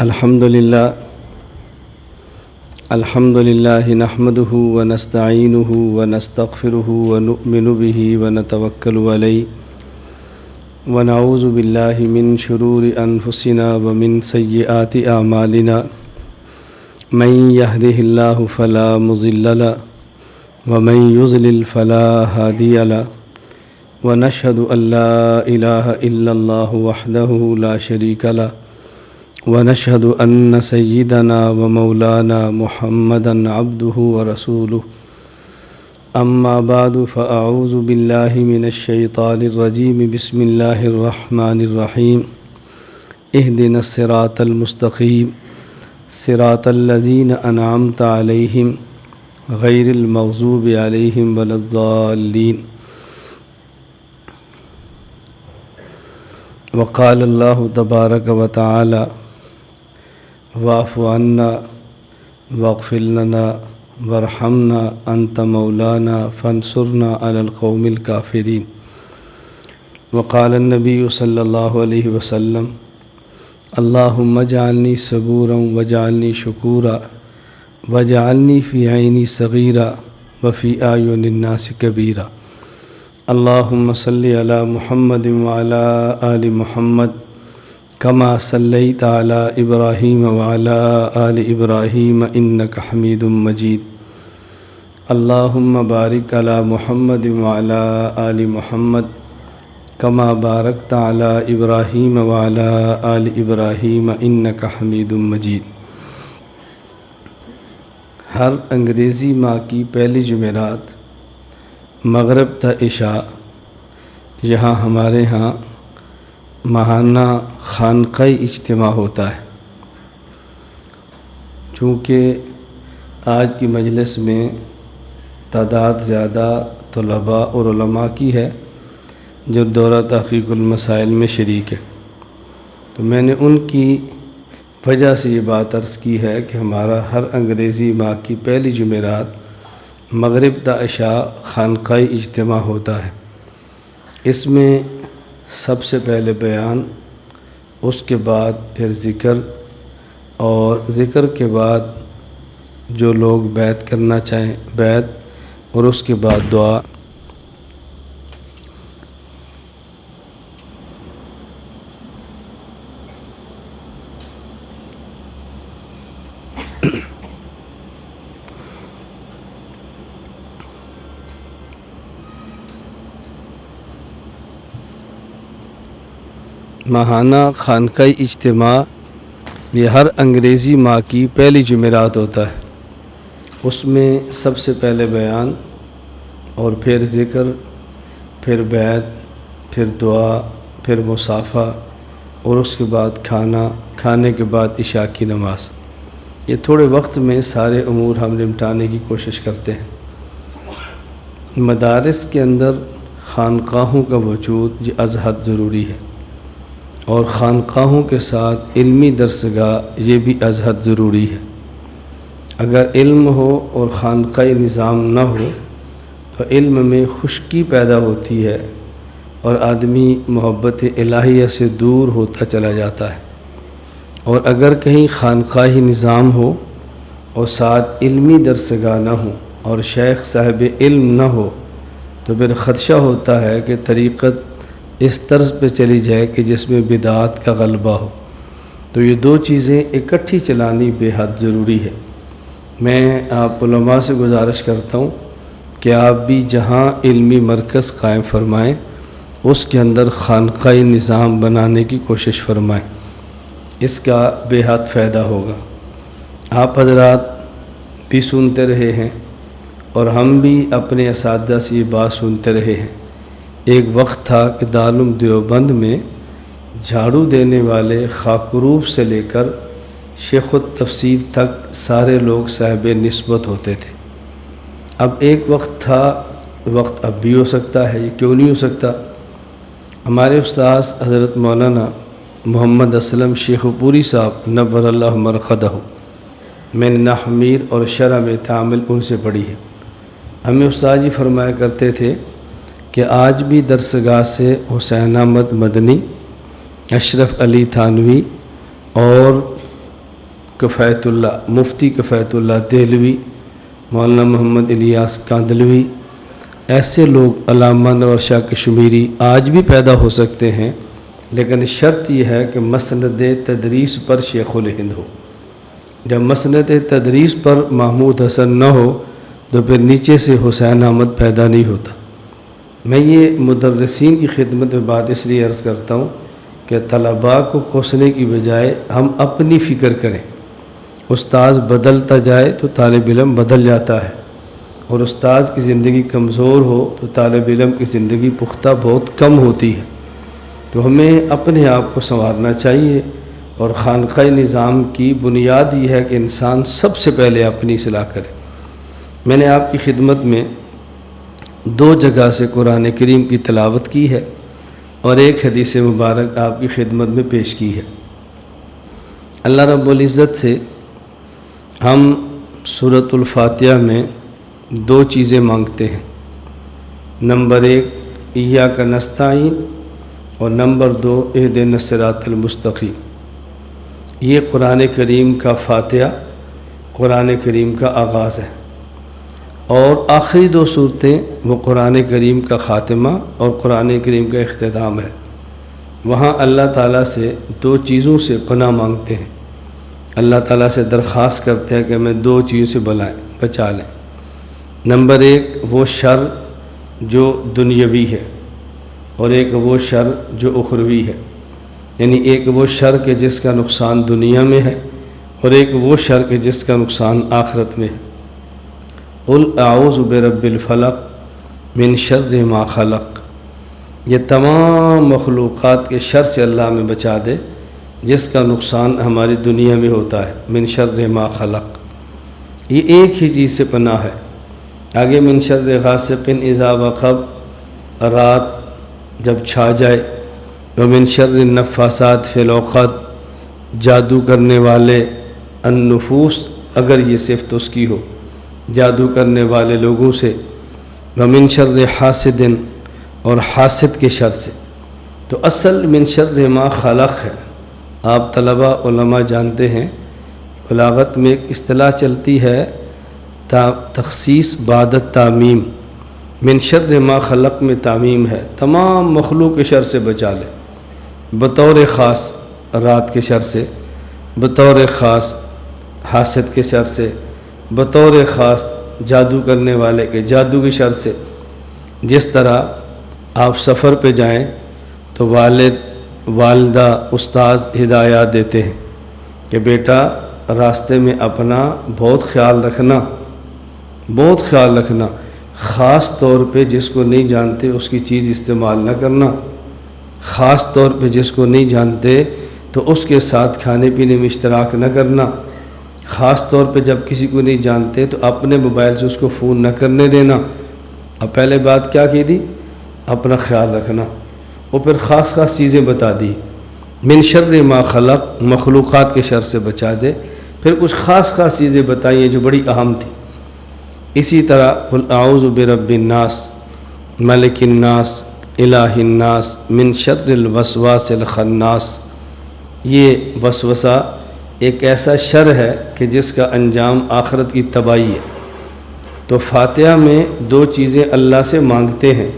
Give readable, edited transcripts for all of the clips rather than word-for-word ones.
الحمد لله نحمده ونستعينه ونستغفره ونؤمن به ونتوكل عليه ونعوذ بالله من شرور أنفسنا ومن سيئات أعمالنا من يهده الله فلا مضل له ومن يضلل فلا هادي له ونشهد أن لا إله إلا الله وحده لا شريك له ونشهد أن سيدنا ومولانا محمدا عبده ورسوله أما بعد فأعوذ بالله من الشيطان الرجيم بسم الله الرحمن الرحيم اهدنا الصراط المستقيم صراط الذين أنعمت عليهم غير المغضوب عليهم ولا الضالين وقال الله تبارك وتعالى واعف عنا واغفر لنا وارحمنا أنت مولانا فانصرنا على القوم الكافرين وقال النبي صلى الله عليه وسلم اللهم اجعلني صبورا واجعلني شكورا واجعلني في عيني صغيرا وفي أعين الناس كبيرا اللهم صل على محمد وعلى آل محمد كما صليت على إبراهيم وعلى آل إبراهيم إنك حميد مجيد اللهم بارك على محمد وعلى آل محمد كما باركت على إبراهيم وعلى آل إبراهيم إنك حميد مجيد۔ ہر انگریزی ماہ کی پہلی جمعرات مغرب تا عشاء یہاں ہمارے ہاں ماہانہ خانقائی اجتماع ہوتا ہے۔ چونکہ آج کی مجلس میں تعداد زیادہ طلباء اور علماء کی ہے جو دورہ تحقیق المسائل میں شریک ہے، تو میں نے ان کی وجہ سے یہ بات عرض کی ہے کہ ہمارا ہر انگریزی ماہ کی پہلی جمعرات مغرب تا عشاء خانقائی اجتماع ہوتا ہے۔ اس میں سب سے پہلے بیان، اس کے بعد پھر ذکر، اور ذکر کے بعد جو لوگ بیعت کرنا چاہیں بیعت، اور اس کے بعد دعا۔ ماہانہ خانقائی اجتماع یہ ہر انگریزی ماہ کی پہلی جمعرات ہوتا ہے۔ اس میں سب سے پہلے بیان، اور پھر ذکر، پھر بیعت، پھر دعا، پھر مصافحہ، اور اس کے بعد کھانے کے بعد عشاء کی نماز۔ یہ تھوڑے وقت میں سارے امور ہم نمٹانے کی کوشش کرتے ہیں۔ مدارس کے اندر خانقاہوں کا وجود یہ از حد ضروری ہے، اور خانقاہوں کے ساتھ علمی درسگاہ یہ بھی از حد ضروری ہے۔ اگر علم ہو اور خانقائی نظام نہ ہو تو علم میں خشکی پیدا ہوتی ہے اور آدمی محبت الہیہ سے دور ہوتا چلا جاتا ہے، اور اگر کہیں خانقاہی نظام ہو اور ساتھ علمی درسگاہ نہ ہو اور شیخ صاحب علم نہ ہو تو پھر خدشہ ہوتا ہے کہ طریقت اس طرز پہ چلی جائے کہ جس میں بدعات کا غلبہ ہو۔ تو یہ دو چیزیں اکٹھی چلانی بے حد ضروری ہے۔ میں آپ علماء سے گزارش کرتا ہوں کہ آپ بھی جہاں علمی مرکز قائم فرمائیں اس کے اندر خانقائی نظام بنانے کی کوشش فرمائیں، اس کا بے حد فائدہ ہوگا۔ آپ حضرات بھی سنتے رہے ہیں اور ہم بھی اپنے اساتذہ سے یہ بات سنتے رہے ہیں۔ ایک وقت تھا کہ دارالعلوم دیوبند میں جھاڑو دینے والے خاکروب سے لے کر شیخ التفسیر تک سارے لوگ صاحب نسبت ہوتے تھے۔ اب ایک وقت تھا، وقت اب بھی ہو سکتا ہے، یہ کیوں نہیں ہو سکتا؟ ہمارے استاذ حضرت مولانا محمد اسلم شیخ پوری صاحب نور اللہ مرقدہ، میں نے نحمیر اور شرح میں تعامل ان سے پڑھی ہے۔ ہمیں استاد جی فرمایا کرتے تھے کہ آج بھی درسگاہ سے حسین احمد مدنی، اشرف علی تھانوی اور کفایت اللہ مفتی کفایت اللہ دہلوی، مولانا محمد الیاس کاندلوی، ایسے لوگ علامہ انور شاہ کشمیری آج بھی پیدا ہو سکتے ہیں، لیکن شرط یہ ہے کہ مسند تدریس پر شیخ الہند ہو۔ جب مسند تدریس پر محمود حسن نہ ہو تو پھر نیچے سے حسین احمد پیدا نہیں ہوتا۔ میں یہ مدرسین کی خدمت میں بات اس لیے عرض کرتا ہوں کہ طلباء کو کوسنے کی بجائے ہم اپنی فکر کریں۔ استاذ بدلتا جائے تو طالب علم بدل جاتا ہے، اور استاذ کی زندگی کمزور ہو تو طالب علم کی زندگی پختہ بہت کم ہوتی ہے۔ تو ہمیں اپنے آپ کو سنوارنا چاہیے، اور خانقاہ نظام کی بنیاد یہ ہے کہ انسان سب سے پہلے اپنی اصلاح کرے۔ میں نے آپ کی خدمت میں 2 جگہ سے قرآن کریم کی تلاوت کی ہے، اور ایک حدیث مبارک آپ کی خدمت میں پیش کی ہے۔ اللہ رب العزت سے ہم سورۃ الفاتحہ میں 2 چیزیں مانگتے ہیں۔ نمبر 1 ایاک نستعین، اور نمبر 2 اہدنا الصراط المستقیم۔ یہ قرآن کریم کا فاتحہ، قرآن کریم کا آغاز ہے، اور آخری 2 صورتیں وہ قرآن کریم کا خاتمہ اور قرآن کریم کا اختتام ہے۔ وہاں اللہ تعالیٰ سے 2 چیزوں سے پناہ مانگتے ہیں، اللہ تعالیٰ سے درخواست کرتے ہیں کہ ہمیں 2 چیزوں سے بچا لیں۔ نمبر 1 وہ شر جو دنیاوی ہے، اور ایک وہ شر جو اخروی ہے، یعنی ایک وہ شر کہ جس کا نقصان دنیا میں ہے، اور ایک وہ شر کہ جس کا نقصان آخرت میں ہے۔ قل اعوذ برب الفلق من شر ما خلق، یہ تمام مخلوقات کے شر سے اللہ ہمیں بچا دے جس کا نقصان ہماری دنیا میں ہوتا ہے۔ من شر ما خلق، یہ ایک ہی چیز سے پناہ ہے۔ آگے من شر غاسق اذا وقب، رات جب چھا جائے، ومن شر النفاثات فی العقد، جادو کرنے والے، النفوس اگر یہ صفت اس کی ہو، جادو کرنے والے لوگوں سے، ومن شر حاسد، اور حاسد کے شر سے۔ تو اصل من شر ما خلق ہے۔ آپ طلباء علماء جانتے ہیں بلاغت میں ایک اصطلاح چلتی ہے تخصیص بعد التعمیم۔ من شر ما خلق میں تعمیم ہے، تمام مخلوق کے شر سے بچا لے، بطور خاص رات کے شر سے، بطور خاص حاسد کے شر سے، بطور خاص جادو کرنے والے کے جادو کے شر سے۔ جس طرح آپ سفر پہ جائیں تو والد، والدہ، استاذ ہدایات دیتے ہیں کہ بیٹا راستے میں اپنا بہت خیال رکھنا، بہت خیال رکھنا، خاص طور پہ جس کو نہیں جانتے اس کی چیز استعمال نہ کرنا، خاص طور پہ جس کو نہیں جانتے تو اس کے ساتھ کھانے پینے میں اشتراک نہ کرنا، خاص طور پہ جب کسی کو نہیں جانتے تو اپنے موبائل سے اس کو فون نہ کرنے دینا۔ اب پہلے بات کیا کی دی؟ اپنا خیال رکھنا، اور پھر خاص خاص چیزیں بتا دی۔ من شر ما خلق، مخلوقات کے شر سے بچا دے، پھر کچھ خاص خاص چیزیں بتائیں جو بڑی اہم تھی۔ اسی طرح قل اعوذ برب الناس ملک الناس الہ الناس من شر الوسواس الخناس، یہ وسوسہ ایک ایسا شر ہے کہ جس کا انجام آخرت کی تباہی ہے۔ تو فاتحہ میں 2 چیزیں اللہ سے مانگتے ہیں،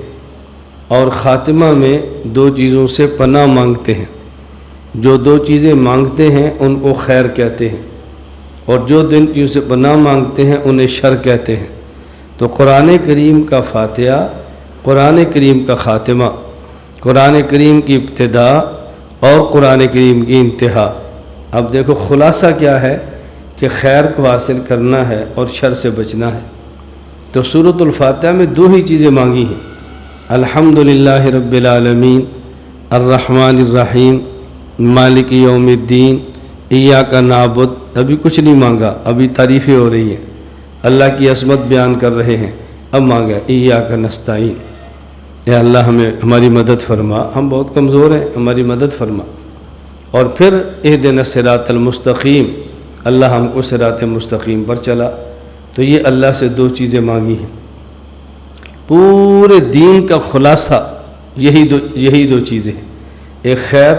اور خاتمہ میں 2 چیزوں سے پناہ مانگتے ہیں۔ جو 2 چیزیں مانگتے ہیں ان کو خیر کہتے ہیں، اور جو 2 چیزوں سے پناہ مانگتے ہیں انہیں شر کہتے ہیں۔ تو قرآن کریم کا فاتحہ، قرآن کریم کا خاتمہ، قرآن کریم کی ابتدا اور قرآن کریم کی انتہا۔ اب دیکھو خلاصہ کیا ہے کہ خیر کو حاصل کرنا ہے اور شر سے بچنا ہے۔ تو سورۃ الفاتحہ میں 2 ہی چیزیں مانگی ہیں، الحمدللہ رب العالمین، الرحمن الرحیم، مالک یوم الدین، ایاک نعبد۔ ابھی کچھ نہیں مانگا، ابھی تعریفیں ہو رہی ہیں، اللہ کی عظمت بیان کر رہے ہیں۔ اب مانگا ایاک نستعین، اے اللہ ہمیں ہماری مدد فرما، ہم بہت کمزور ہیں، ہماری مدد فرما۔ اور پھر اہدنا الصراط المستقیم، اللہ ہم کو صراط مستقیم پر چلا۔ تو یہ اللہ سے 2 چیزیں مانگی ہیں۔ پورے دین کا خلاصہ یہی دو چیزیں ہیں، ایک خیر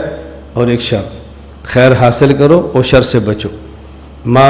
اور ایک شر۔ خیر حاصل کرو اور شر سے بچو۔ ما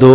2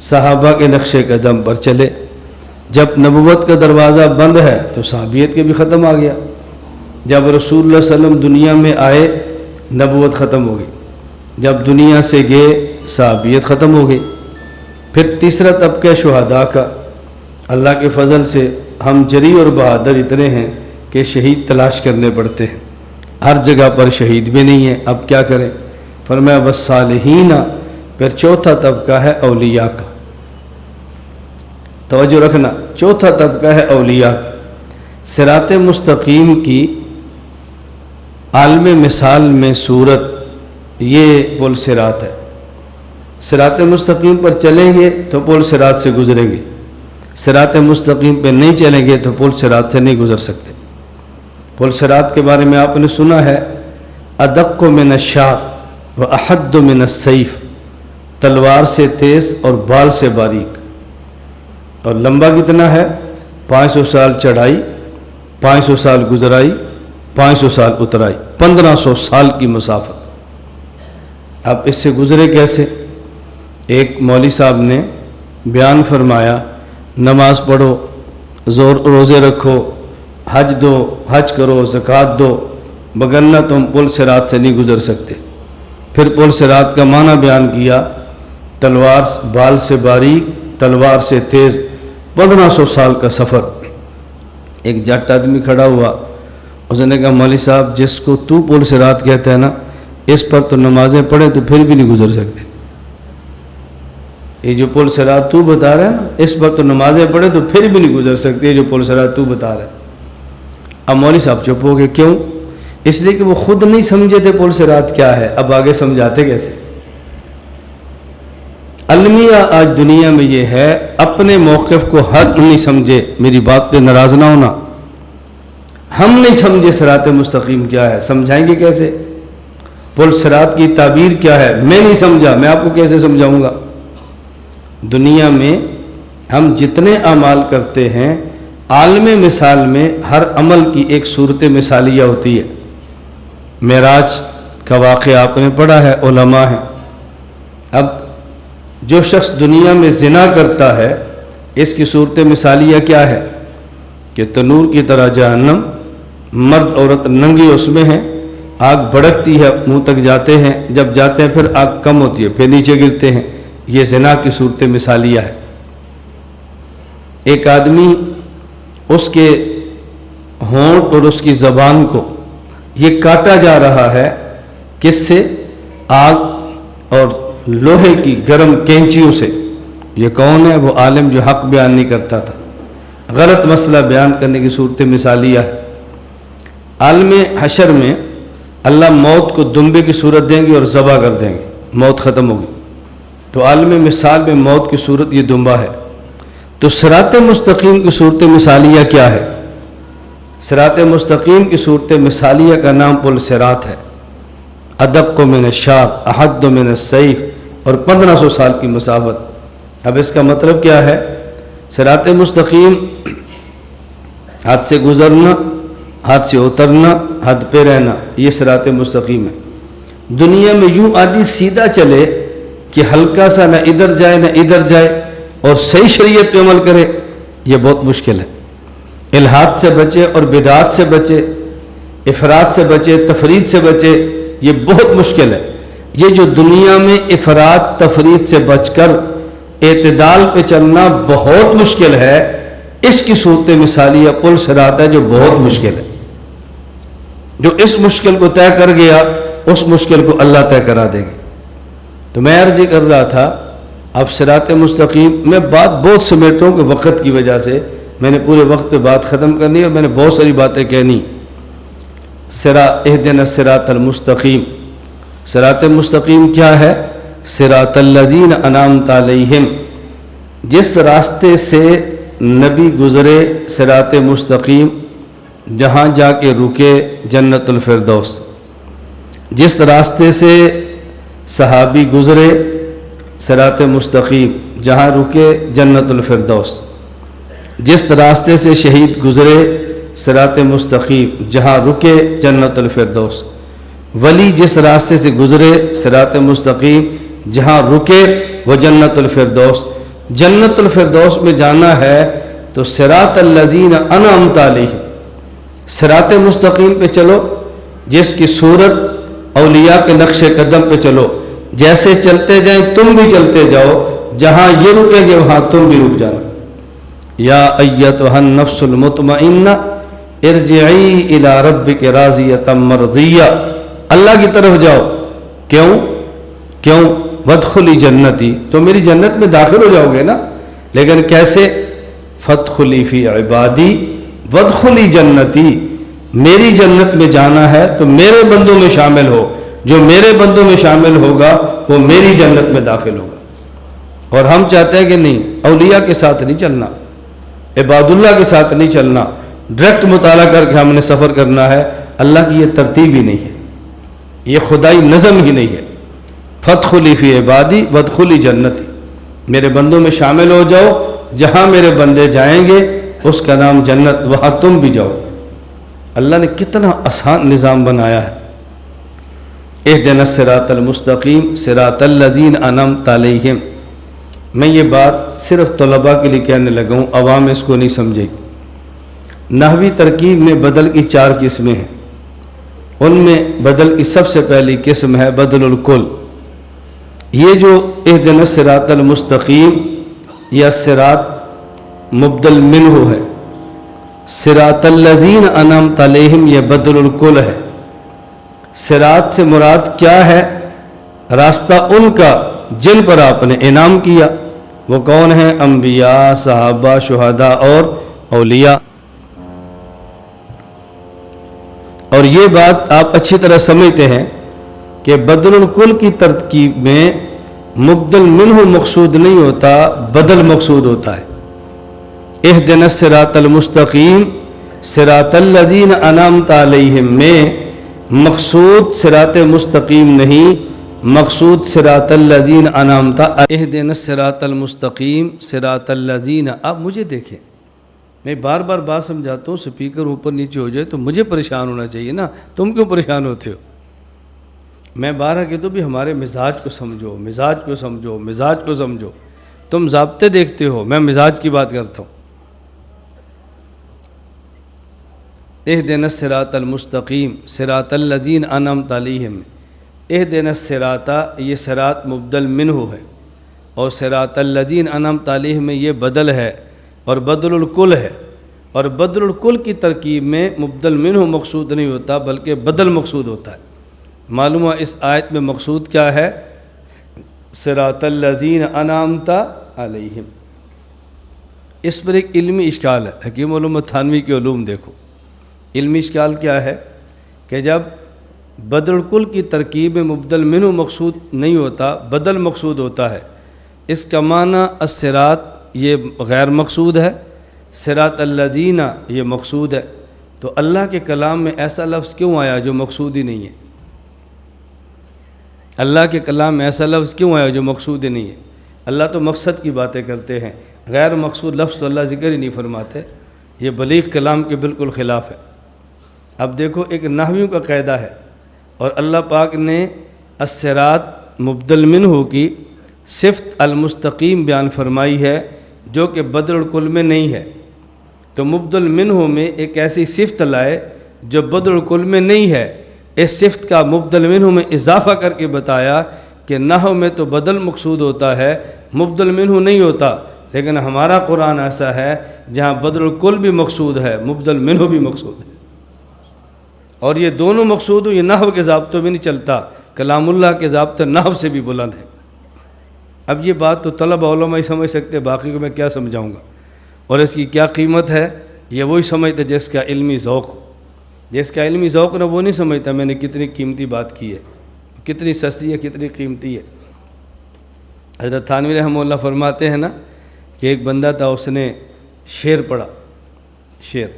صحابہ کے نقش قدم پر چلے. جب نبوت کا دروازہ بند ہے تو صحابیت کے بھی ختم آ گیا. جب رسول اللہ صلی اللہ علیہ وسلم دنیا میں آئے نبوت ختم ہو گئی. جب دنیا سے گئے صحابیت ختم ہو گئی. پھر تیسرا طبقہ شہداء کا. اللہ کے فضل سے ہم جری اور بہادر اتنے ہیں کہ شہید تلاش کرنے پڑتے ہیں. ہر جگہ پر شہید بھی نہیں ہے. اب کیا کریں؟ فرمایا والصالحین. پھر چوتھا طبقہ ہے اولیاء کا. توجہ رکھنا، چوتھا طبقہ ہے اولیاء. صراط مستقیم کی عالم مثال میں صورت یہ پل صراط ہے. صراط مستقیم پر چلیں گے تو پل صراط سے گزریں گے. صراط مستقیم پہ نہیں چلیں گے تو پل صراط سے نہیں گزر سکتے. پل صراط کے بارے میں آپ نے سنا ہے، ادق من الشعر و احد من السیف. تلوار سے تیز اور بال سے باریک. اور لمبا کتنا ہے؟ 500 سال چڑھائی، 500 سال گزرائی، 500 سال اترائی، 1500 سال کی مسافت. اب اس سے گزرے کیسے؟ ایک مولوی صاحب نے بیان فرمایا، نماز پڑھو، روزے رکھو، حج دو، حج کرو، زکوٰۃ دو، بگرنہ تم پل صراط سے نہیں گزر سکتے. پھر پل صراط کا معنی بیان کیا، تلوار بال سے باریک، تلوار سے تیز، 1500 سال کا سفر. ایک جٹ آدمی کھڑا ہوا، اس نے کہا مولوی صاحب جس کو تو پل صراط کہتا ہے نا، اس پر تو نمازیں پڑھیں تو پھر بھی نہیں گزر سکتے. یہ جو پل صراط تو بتا رہا ہے نا، اس پر تو نمازیں پڑھیں تو پھر بھی نہیں گزر سکتے. یہ جو پل صراط تو بتا رہا ہے. اب مولوی صاحب چپ ہو گئے. کیوں؟ اس لیے کہ وہ خود نہیں سمجھے تھے پل صراط کیا ہے. اب آگے سمجھاتے کیسے؟ المیہ آج دنیا میں یہ ہے، اپنے موقف کو حق نہیں سمجھے. میری بات پہ ناراض نہ ہونا. ہم نہیں سمجھے صراط مستقیم کیا ہے، سمجھائیں گے کیسے؟ پل صراط کی تعبیر کیا ہے میں نہیں سمجھا، میں آپ کو کیسے سمجھاؤں گا؟ دنیا میں ہم جتنے اعمال کرتے ہیں، عالم مثال میں ہر عمل کی ایک صورت مثالیہ ہوتی ہے. معراج کا واقعہ آپ نے پڑھا ہے، علماء ہیں. اب جو شخص دنیا میں زنا کرتا ہے، اس کی صورت مثالیہ کیا ہے؟ کہ تنور کی طرح جہنم، مرد عورت ننگی اس میں ہیں، آگ بھڑکتی ہے، منہ تک جاتے ہیں، جب جاتے ہیں پھر آگ کم ہوتی ہے، پھر نیچے گرتے ہیں. یہ زنا کی صورت مثالیہ ہے. ایک آدمی، اس کے ہونٹ اور اس کی زبان کو یہ کاٹا جا رہا ہے، کس سے؟ آگ اور لوہے کی گرم کینچیوں سے. یہ کون ہے؟ وہ عالم جو حق بیان نہیں کرتا تھا، غلط مسئلہ بیان کرنے کی صورت مثالیہ ہے. عالم حشر میں اللہ موت کو دمبے کی صورت دیں گے اور ذبح کر دیں گے، موت ختم ہوگی. تو عالم مثال میں موت کی صورت یہ دمبا ہے. تو صراط مستقیم کی صورت مثالیہ کیا ہے؟ صراط مستقیم کی صورت مثالیہ کا نام پل صراط ہے. ادق من الشعر، احد من السیف، اور 1500 سال کی مسافت. اب اس کا مطلب کیا ہے؟ صراط مستقیم، حد سے گزرنا، حد سے اترنا، حد پہ رہنا، یہ صراط مستقیم ہے. دنیا میں یوں آدھی سیدھا چلے کہ ہلکا سا نہ ادھر جائے نہ ادھر جائے اور صحیح شریعت پہ عمل کرے، یہ بہت مشکل ہے. الحاد سے بچے اور بدعات سے بچے، افراد سے بچے، تفرید سے بچے، یہ بہت مشکل ہے. یہ جو دنیا میں افراد تفرید سے بچ کر اعتدال پہ چلنا بہت مشکل ہے، اس کی صورت مثالیہ پل صراط ہے جو بہت مشکل ہے. جو اس مشکل کو طے کر گیا، اس مشکل کو اللہ طے کرا دیں گے. تو میں عرض کر رہا تھا، اب صراط مستقیم میں بات بہت سمیٹوں کہ وقت کی وجہ سے میں نے پورے وقت پہ بات ختم کرنی ہے اور میں نے بہت ساری باتیں کہنی. اہدنا الصراط المستقیم. صراط مستقیم کیا ہے؟ صراط الذین انعمت علیہم، جس راستے سے نبی گزرے صراط مستقیم، جہاں جا کے رکے جنت الفردوس. جس راستے سے صحابی گزرے صراط مستقیم، جہاں رکے جنت الفردوس. جس راستے سے شہید گزرے صراط مستقیم، جہاں رکے جنت الفردوس. ولی جس راستے سے گزرے صراط مستقیم، جہاں رکے وہ جنت الفردوس. جنت الفردوس میں جانا ہے تو صراط الذین انعمت علیہم، صراط مستقیم پہ چلو، جس کی صورت اولیاء کے نقش قدم پہ چلو، جیسے چلتے جائیں تم بھی چلتے جاؤ، جہاں یہ رکیں گے وہاں تم بھی رک جانا۔ یا ایتھا النفس المطمئنہ ارجعی الی ربک راضیۃ مرضیہ، اللہ کی طرف جاؤ۔ کیوں وادخلی جنتی، تو میری جنت میں داخل ہو جاؤ گے نا، لیکن کیسے؟ فادخلی فی عبادی وادخلی جنتی، میری جنت میں جانا ہے تو میرے بندوں میں شامل ہو، جو میرے بندوں میں شامل ہوگا وہ میری جنت میں داخل ہوگا۔ اور ہم چاہتے ہیں کہ نہیں، اولیاء کے ساتھ نہیں چلنا، عباد اللہ کے ساتھ نہیں چلنا، ڈائریکٹ مطالعہ کر کے ہم نے سفر کرنا ہے۔ اللہ کی یہ ترتیب ہی نہیں ہے، یہ خدائی نظم ہی نہیں ہے۔ فادخلی فی عبادی وادخلی جنتی، میرے بندوں میں شامل ہو جاؤ، جہاں میرے بندے جائیں گے اس کا نام جنت، وہاں تم بھی جاؤ۔ اللہ نے کتنا آسان نظام بنایا ہے۔ اہدنا الصراط المستقیم صراط الذین انعمت علیہم، میں یہ بات صرف طلباء کے لیے کہنے لگا ہوں، عوام اس کو نہیں سمجھے گی۔ نحوی ترکیب میں بدل کی 4 قسمیں ہیں، ان میں بدل کی سب سے پہلی قسم ہے بدل الکل۔ یہ جو اہدنا الصراط المستقیم یا صراط مبدل منہ ہے، صراط الذین انعمت علیہم یہ بدل الکل ہے۔ صراط سے مراد کیا ہے؟ راستہ ان کا جن پر آپ نے انعام کیا، وہ کون ہیں؟ انبیاء، صحابہ، شہداء اور اولیاء۔ اور یہ بات آپ اچھی طرح سمجھتے ہیں کہ بدل الکل کی ترکیب میں مبدل منہ مقصود نہیں ہوتا، بدل مقصود ہوتا ہے۔ اہدنا الصراط المستقیم صراط الذین انعمت علیہم میں مقصود صراط مستقیم نہیں، مقصود صراط الذین انعمت۔ اہدنا الصراط المستقیم صراط الذین، آپ مجھے دیکھیں، میں بار بار بات سمجھاتا ہوں، سپیکر اوپر نیچے ہو جائے تو مجھے پریشان ہونا چاہیے نا، تم کیوں پریشان ہوتے ہو؟ میں بارہ کہتا ہوں بھی ہمارے مزاج کو سمجھو، مزاج کو سمجھو، مزاج کو سمجھو۔ تم ضابطے دیکھتے ہو، میں مزاج کی بات کرتا ہوں۔ اہدنا الصراط المستقیم صراط الذین انعمت علیہم، اہدنا الصراط یہ صراط مبدل منہ ہے، اور صراط الذین انعمت علیہم میں یہ بدل ہے اور بدل الکل ہے۔ اور بدل الکل کی ترکیب میں مبدل منہ مقصود نہیں ہوتا بلکہ بدل مقصود ہوتا ہے۔ معلوم ہوا اس آیت میں مقصود کیا ہے؟ صراط الذین انعمت علیہم۔ اس پر ایک علمی اشکال ہے، حکیم علوم تھانوی کے علوم دیکھو۔ علمی اشکال کیا ہے کہ جب بدل الکل کی ترکیب میں مبدل منہ مقصود نہیں ہوتا، بدل مقصود ہوتا ہے، اس کا معنی الصراط یہ غیر مقصود ہے، صراط الذین یہ مقصود ہے، تو اللہ کے کلام میں ایسا لفظ کیوں آیا جو مقصود ہی نہیں ہے؟ اللہ کے کلام میں ایسا لفظ کیوں آیا جو مقصود ہی نہیں ہے؟ اللہ تو مقصد کی باتیں کرتے ہیں، غیر مقصود لفظ تو اللہ ذکر ہی نہیں فرماتے، یہ بلیغ کلام کے بالکل خلاف ہے۔ اب دیکھو ایک نحویوں کا قاعدہ ہے، اور اللہ پاک نے الصراط مبدل منہ کی صفت المستقیم بیان فرمائی ہے جو کہ بدل الکل میں نہیں ہے، تو مبدل منہ میں ایک ایسی صفت لائے جو بدل الکل میں نہیں ہے، اس صفت کا مبدل منہ میں اضافہ کر کے بتایا کہ نحو میں تو بدل مقصود ہوتا ہے، مبدل منہ نہیں ہوتا، لیکن ہمارا قرآن ایسا ہے جہاں بدل الکل بھی مقصود ہے، مبدل منہ بھی مقصود ہے، اور یہ دونوں مقصود ہو، یہ نحو کے ضابطوں میں نہیں چلتا، کلام اللہ کے ضابطے نحو سے بھی بلند ہیں۔ اب یہ بات تو طلبہ علماء ہی سمجھ سکتے، باقی کو میں کیا سمجھاؤں گا، اور اس کی کیا قیمت ہے یہ وہی سمجھتے جس کا علمی ذوق، جس کا علمی ذوق نہ وہ نہیں سمجھتا میں نے کتنی قیمتی بات کی ہے، کتنی سستی ہے، کتنی قیمتی ہے۔ حضرت تھانوی رحمہ اللہ فرماتے ہیں نا کہ ایک بندہ تھا، اس نے شعر پڑھا، شعر،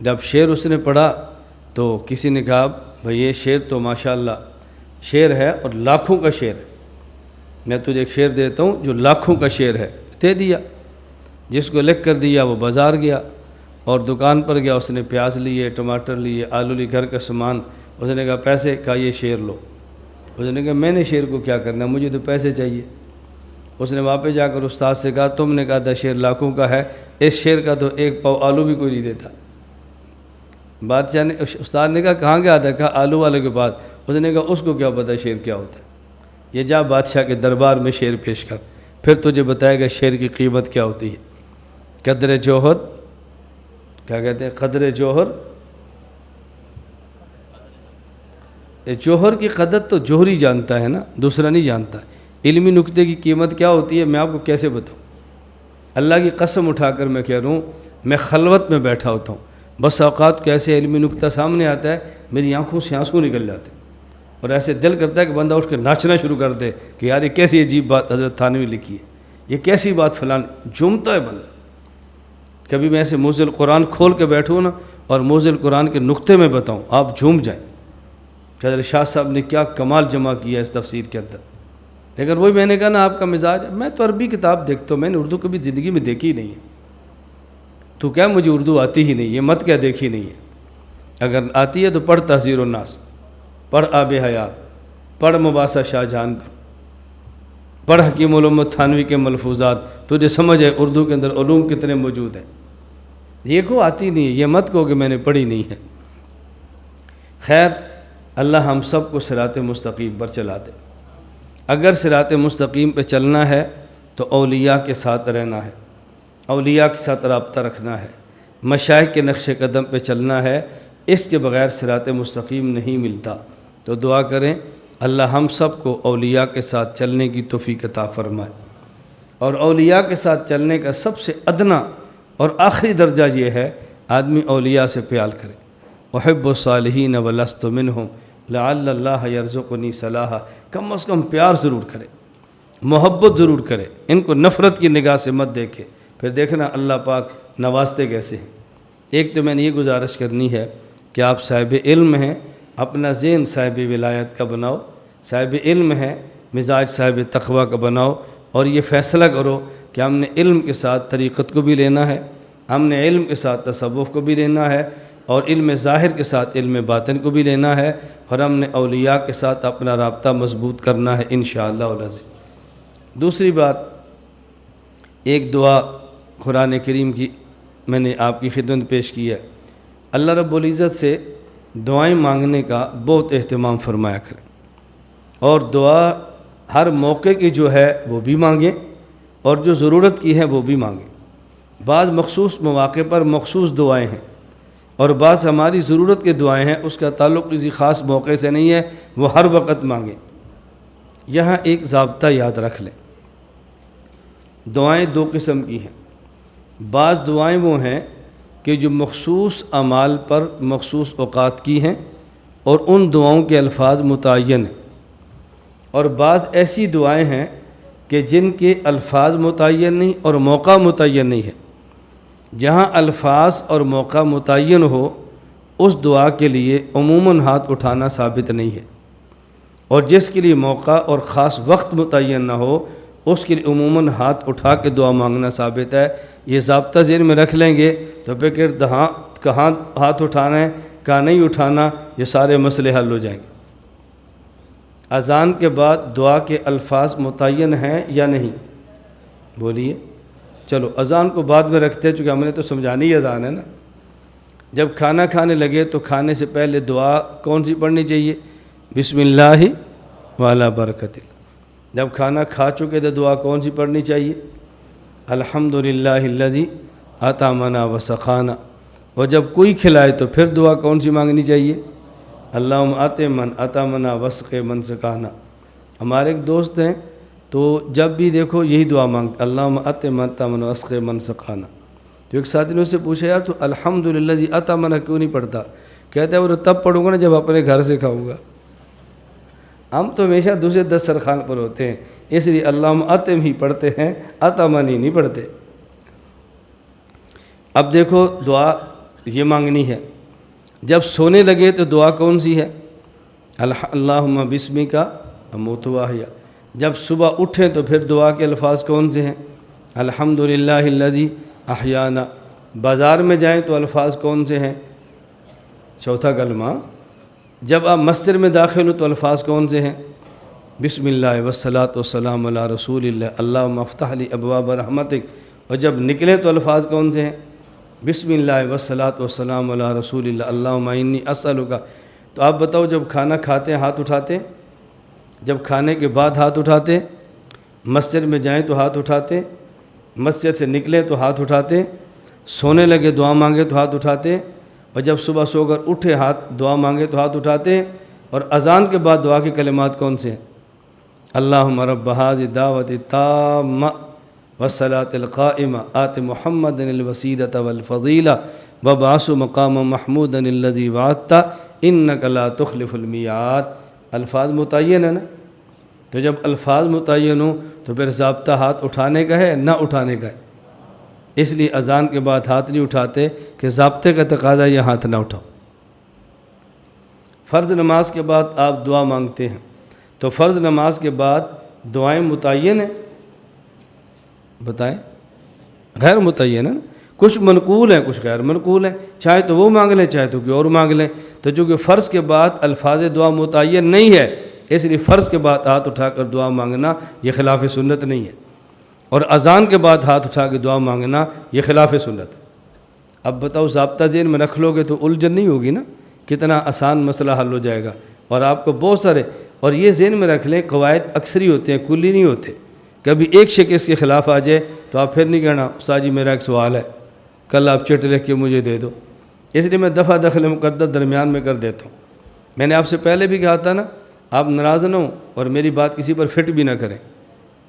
جب شعر اس نے پڑھا تو کسی نے کہا بھئی یہ شعر تو ماشاءاللہ شعر ہے اور لاکھوں کا شعر ہے، میں تجھے ایک شعر دیتا ہوں جو لاکھوں کا شعر ہے، دے دیا۔ جس کو لکھ کر دیا وہ بازار گیا اور دکان پر گیا، اس نے پیاز لیے، ٹماٹر لیے، آلو لی، گھر کا سامان، اس نے کہا پیسے، کہا یہ شعر لو۔ اس نے کہا میں نے شعر کو کیا کرنا، مجھے تو پیسے چاہیے۔ اس نے وہاں پہ جا کر استاد سے کہا تم نے کہا تھا شیر لاکھوں کا ہے، اس شیر کا تو ایک پاؤ آلو بھی کوئی نہیں دیتا۔ بادشاہ نے استاد نے کہا کہاں گیا تھا؟ کہا آلو والے کے پاس۔ اس نے کہا اس کو کیا پتہ شیر کیا ہوتا ہے، یہ جا بادشاہ کے دربار میں شیر پیش کر، پھر تجھے بتائے گا شیر کی قیمت کیا ہوتی ہے۔ قدر جوہر، کیا کہتے ہیں، قدر جوہر، جوہر کی قدر تو جوہری جانتا ہے نا، دوسرا نہیں جانتا۔ علمی نکتے کی قیمت کیا ہوتی ہے میں آپ کو کیسے بتاؤں؟ اللہ کی قسم اٹھا کر میں کہہ رہا ہوں، میں خلوت میں بیٹھا ہوتا ہوں، بس اوقات کو ایسے علمی نکتہ سامنے آتا ہے میری آنکھوں سے آنسو نکل جاتے ہیں، اور ایسے دل کرتا ہے کہ بندہ اٹھ کے ناچنا شروع کر دے کہ یار یہ کیسی عجیب بات حضرت تھانوی لکھی ہے، یہ کیسی بات فلان، جھومتا ہے بندہ۔ کبھی میں ایسے موزل قرآن کھول کے بیٹھوں نا اور موزل قرآن کے نقطے میں بتاؤں، آپ جھوم جائیں کہ حضرت شاہ صاحب نے کیا کمال جمع کیا اس تفسیر کے اندر۔ لیکن وہی میں نے کہا نا آپ کا مزاج، میں تو عربی کتاب دیکھتا ہوں، میں نے اردو کبھی زندگی میں دیکھی نہیں ہے، تو کیا مجھے اردو آتی ہی نہیں، یہ مت کیا دیکھی نہیں ہے، اگر آتی ہے تو پڑھ تحذیر الناس، پڑھ آب حیات، پڑھ مباحثہ شاہ جہان پر، پڑھ حکیم علوم تھانوی کے ملفوظات، تجھے سمجھ ہے اردو کے اندر علوم کتنے موجود ہیں۔ یہ کو آتی نہیں ہے، یہ مت کہو کہ میں نے پڑھی نہیں ہے۔ خیر، اللہ ہم سب کو صراط مستقیم پر چلا دے۔ اگر صراط مستقیم پہ چلنا ہے تو اولیاء کے ساتھ رہنا ہے، اولیاء کے ساتھ رابطہ رکھنا ہے، مشائخ کے نقش قدم پہ چلنا ہے، اس کے بغیر صراط مستقیم نہیں ملتا۔ تو دعا کریں اللہ ہم سب کو اولیاء کے ساتھ چلنے کی توفیق عطا فرمائے۔ اور اولیاء کے ساتھ چلنے کا سب سے ادنا اور آخری درجہ یہ ہے آدمی اولیاء سے پیار کرے۔ احب الصالحین ولست منہم لعل اللہ یرزقنی صلاحا، کم از کم پیار ضرور کرے، محبت ضرور کرے، ان کو نفرت کی نگاہ سے مت دیکھے، پھر دیکھنا اللہ پاک نوازتے کیسے ہیں۔ ایک تو میں نے یہ گزارش کرنی ہے کہ آپ صاحب علم ہیں، اپنا ذہن صاحب ولایت کا بناؤ، صاحب علم ہے مزاج صاحب تقوی کا بناؤ، اور یہ فیصلہ کرو کہ ہم نے علم کے ساتھ طریقت کو بھی لینا ہے، ہم نے علم کے ساتھ تصوف کو بھی لینا ہے، اور علم ظاہر کے ساتھ علم باطن کو بھی لینا ہے، اور ہم نے اولیاء کے ساتھ اپنا رابطہ مضبوط کرنا ہے انشاءاللہ العزیز۔ دوسری بات، ایک دعا قرآن کریم کی میں نے آپ کی خدمت پیش کی ہے، اللہ رب العزت سے دعائیں مانگنے کا بہت اہتمام فرمایا کریں، اور دعا ہر موقع کی جو ہے وہ بھی مانگیں، اور جو ضرورت کی ہے وہ بھی مانگیں۔ بعض مخصوص مواقع پر مخصوص دعائیں ہیں، اور بعض ہماری ضرورت کے دعائیں ہیں، اس کا تعلق کسی خاص موقع سے نہیں ہے، وہ ہر وقت مانگیں۔ یہاں ایک ضابطہ یاد رکھ لیں، دعائیں دو قسم کی ہیں۔ بعض دعائیں وہ ہیں کہ جو مخصوص اعمال پر مخصوص اوقات کی ہیں اور ان دعاؤں کے الفاظ متعین ہیں، اور بعض ایسی دعائیں ہیں کہ جن کے الفاظ متعین نہیں اور موقع متعین نہیں ہے۔ جہاں الفاظ اور موقع متعین ہو اس دعا کے لیے عموماً ہاتھ اٹھانا ثابت نہیں ہے، اور جس کے لیے موقع اور خاص وقت متعین نہ ہو اس کے لیے عموماً ہاتھ اٹھا کے دعا مانگنا ثابت ہے۔ یہ ضابطہ ذہن میں رکھ لیں گے تو پھر کہاں ہاتھ اٹھانا ہے کہاں نہیں اٹھانا، یہ سارے مسئلے حل ہو جائیں گے۔ اذان کے بعد دعا کے الفاظ متعین ہیں یا نہیں؟ بولیے۔ چلو اذان کو بعد میں رکھتے ہیں چونکہ ہم نے تو سمجھانی اذان ہے نا۔ جب کھانا کھانے لگے تو کھانے سے پہلے دعا کون سی پڑھنی چاہیے؟ بسم اللہ وعلی برکت اللہ۔ جب کھانا کھا چکے تو دعا کون سی پڑھنی چاہیے؟ الحمدللہ الذی اطعمنا وسقانا۔ اور جب کوئی کھلائے تو پھر دعا کون سی مانگنی چاہیے؟ اللہم اطعم من اطعمنا واسق من سقانا۔ ہمارے ایک دوست ہیں تو جب بھی دیکھو یہی دعا مانگتے، اللہم اطعم من اطعمنا واسق من سقانا۔ تو ایک ساتھی نے اس سے پوچھا یار تو الحمدللہ الذی اطعمنا کیوں نہیں پڑھتا؟ کہتا ہے وہ تب پڑھوں گا نا جب اپنے گھر سے کھاؤں گا، ہم تو ہمیشہ دوسرے دسترخوان پر ہوتے ہیں، اس لیے اللہم اطعم ہی پڑھتے ہیں، اطعمنی نہیں پڑھتے۔ اب دیکھو دعا یہ مانگنی ہے۔ جب سونے لگے تو دعا کون سی ہے؟ اللہم بسمک اموت واحیا۔ جب صبح اٹھیں تو پھر دعا کے الفاظ کون سے ہیں؟ الحمدللہ الذی احیانا۔ بازار میں جائیں تو الفاظ کون سے ہیں؟ چوتھا کلمہ۔ جب آپ مسجد میں داخل ہو تو الفاظ کون سے ہیں؟ بسم اللہ والصلاۃ والسلام علی رسول اللہ اللہم افتح لی ابواب رحمتک، اور جب نکلے تو الفاظ کون سے ہیں؟ بسم اللہ والصلاۃ والسلام علی رسول اللہ اللہم انی اسألک۔ تو آپ بتاؤ، جب کھانا کھاتے ہیں ہاتھ اٹھاتے، جب کھانے کے بعد ہاتھ اٹھاتے، مسجد میں جائیں تو ہاتھ اٹھاتے، مسجد سے نکلے تو ہاتھ اٹھاتے، سونے لگے دعا مانگے تو ہاتھ اٹھاتے، اور جب صبح سو کر اٹھے ہاتھ دعا مانگے تو ہاتھ اٹھاتے، اور اذان کے بعد دعا کے کلمات کون سے ہیں؟ اللہم رب ھذی الدعوۃ التامہ والصلاۃ القائمہ آت محمد الوسیلۃ والفضیلہ وابعثہ مقاما محمودا الذی وعدتہ انک لا تخلف المیعاد۔ الفاظ متعین ہے نا، تو جب الفاظ متعین ہوں تو پھر ضابطہ ہاتھ اٹھانے کا ہے نہ اٹھانے کا ہے، اس لیے اذان کے بعد ہاتھ نہیں اٹھاتے کہ ضابطے کا تقاضا یہ ہاتھ نہ اٹھاؤ۔ فرض نماز کے بعد آپ دعا مانگتے ہیں، تو فرض نماز کے بعد دعائیں متعین ہیں؟ بتائیں، غیر متعین ہے نا، کچھ منقول ہیں کچھ غیر منقول ہیں، چاہے تو وہ مانگ لیں چاہے تو کوئی اور مانگ لیں۔ تو چونکہ فرض کے بعد الفاظ دعا متعین نہیں ہے، اس لیے فرض کے بعد ہاتھ اٹھا کر دعا مانگنا یہ خلاف سنت نہیں ہے، اور اذان کے بعد ہاتھ اٹھا کے دعا مانگنا یہ خلاف سنت ہے۔ اب بتاؤ، ضابطہ ذہن میں رکھ لو گے تو الجھن نہیں ہوگی نا، کتنا آسان مسئلہ حل ہو جائے گا۔ اور آپ کو بہت سارے، اور یہ ذہن میں رکھ لیں، قواعد اکثری ہوتے ہیں، کلی نہیں ہوتے۔ کبھی ایک شے اس کے خلاف آ جائے تو آپ پھر نہیں کہنا استاد جی میرا ایک سوال ہے، کل آپ چٹ لکھ کے مجھے دے دو۔ اس لیے میں دفعہ دخل مقدر درمیان میں کر دیتا ہوں۔ میں نے آپ سے پہلے بھی کہا تھا نا، آپ ناراض نہ ہوں اور میری بات کسی پر فٹ بھی نہ کریں۔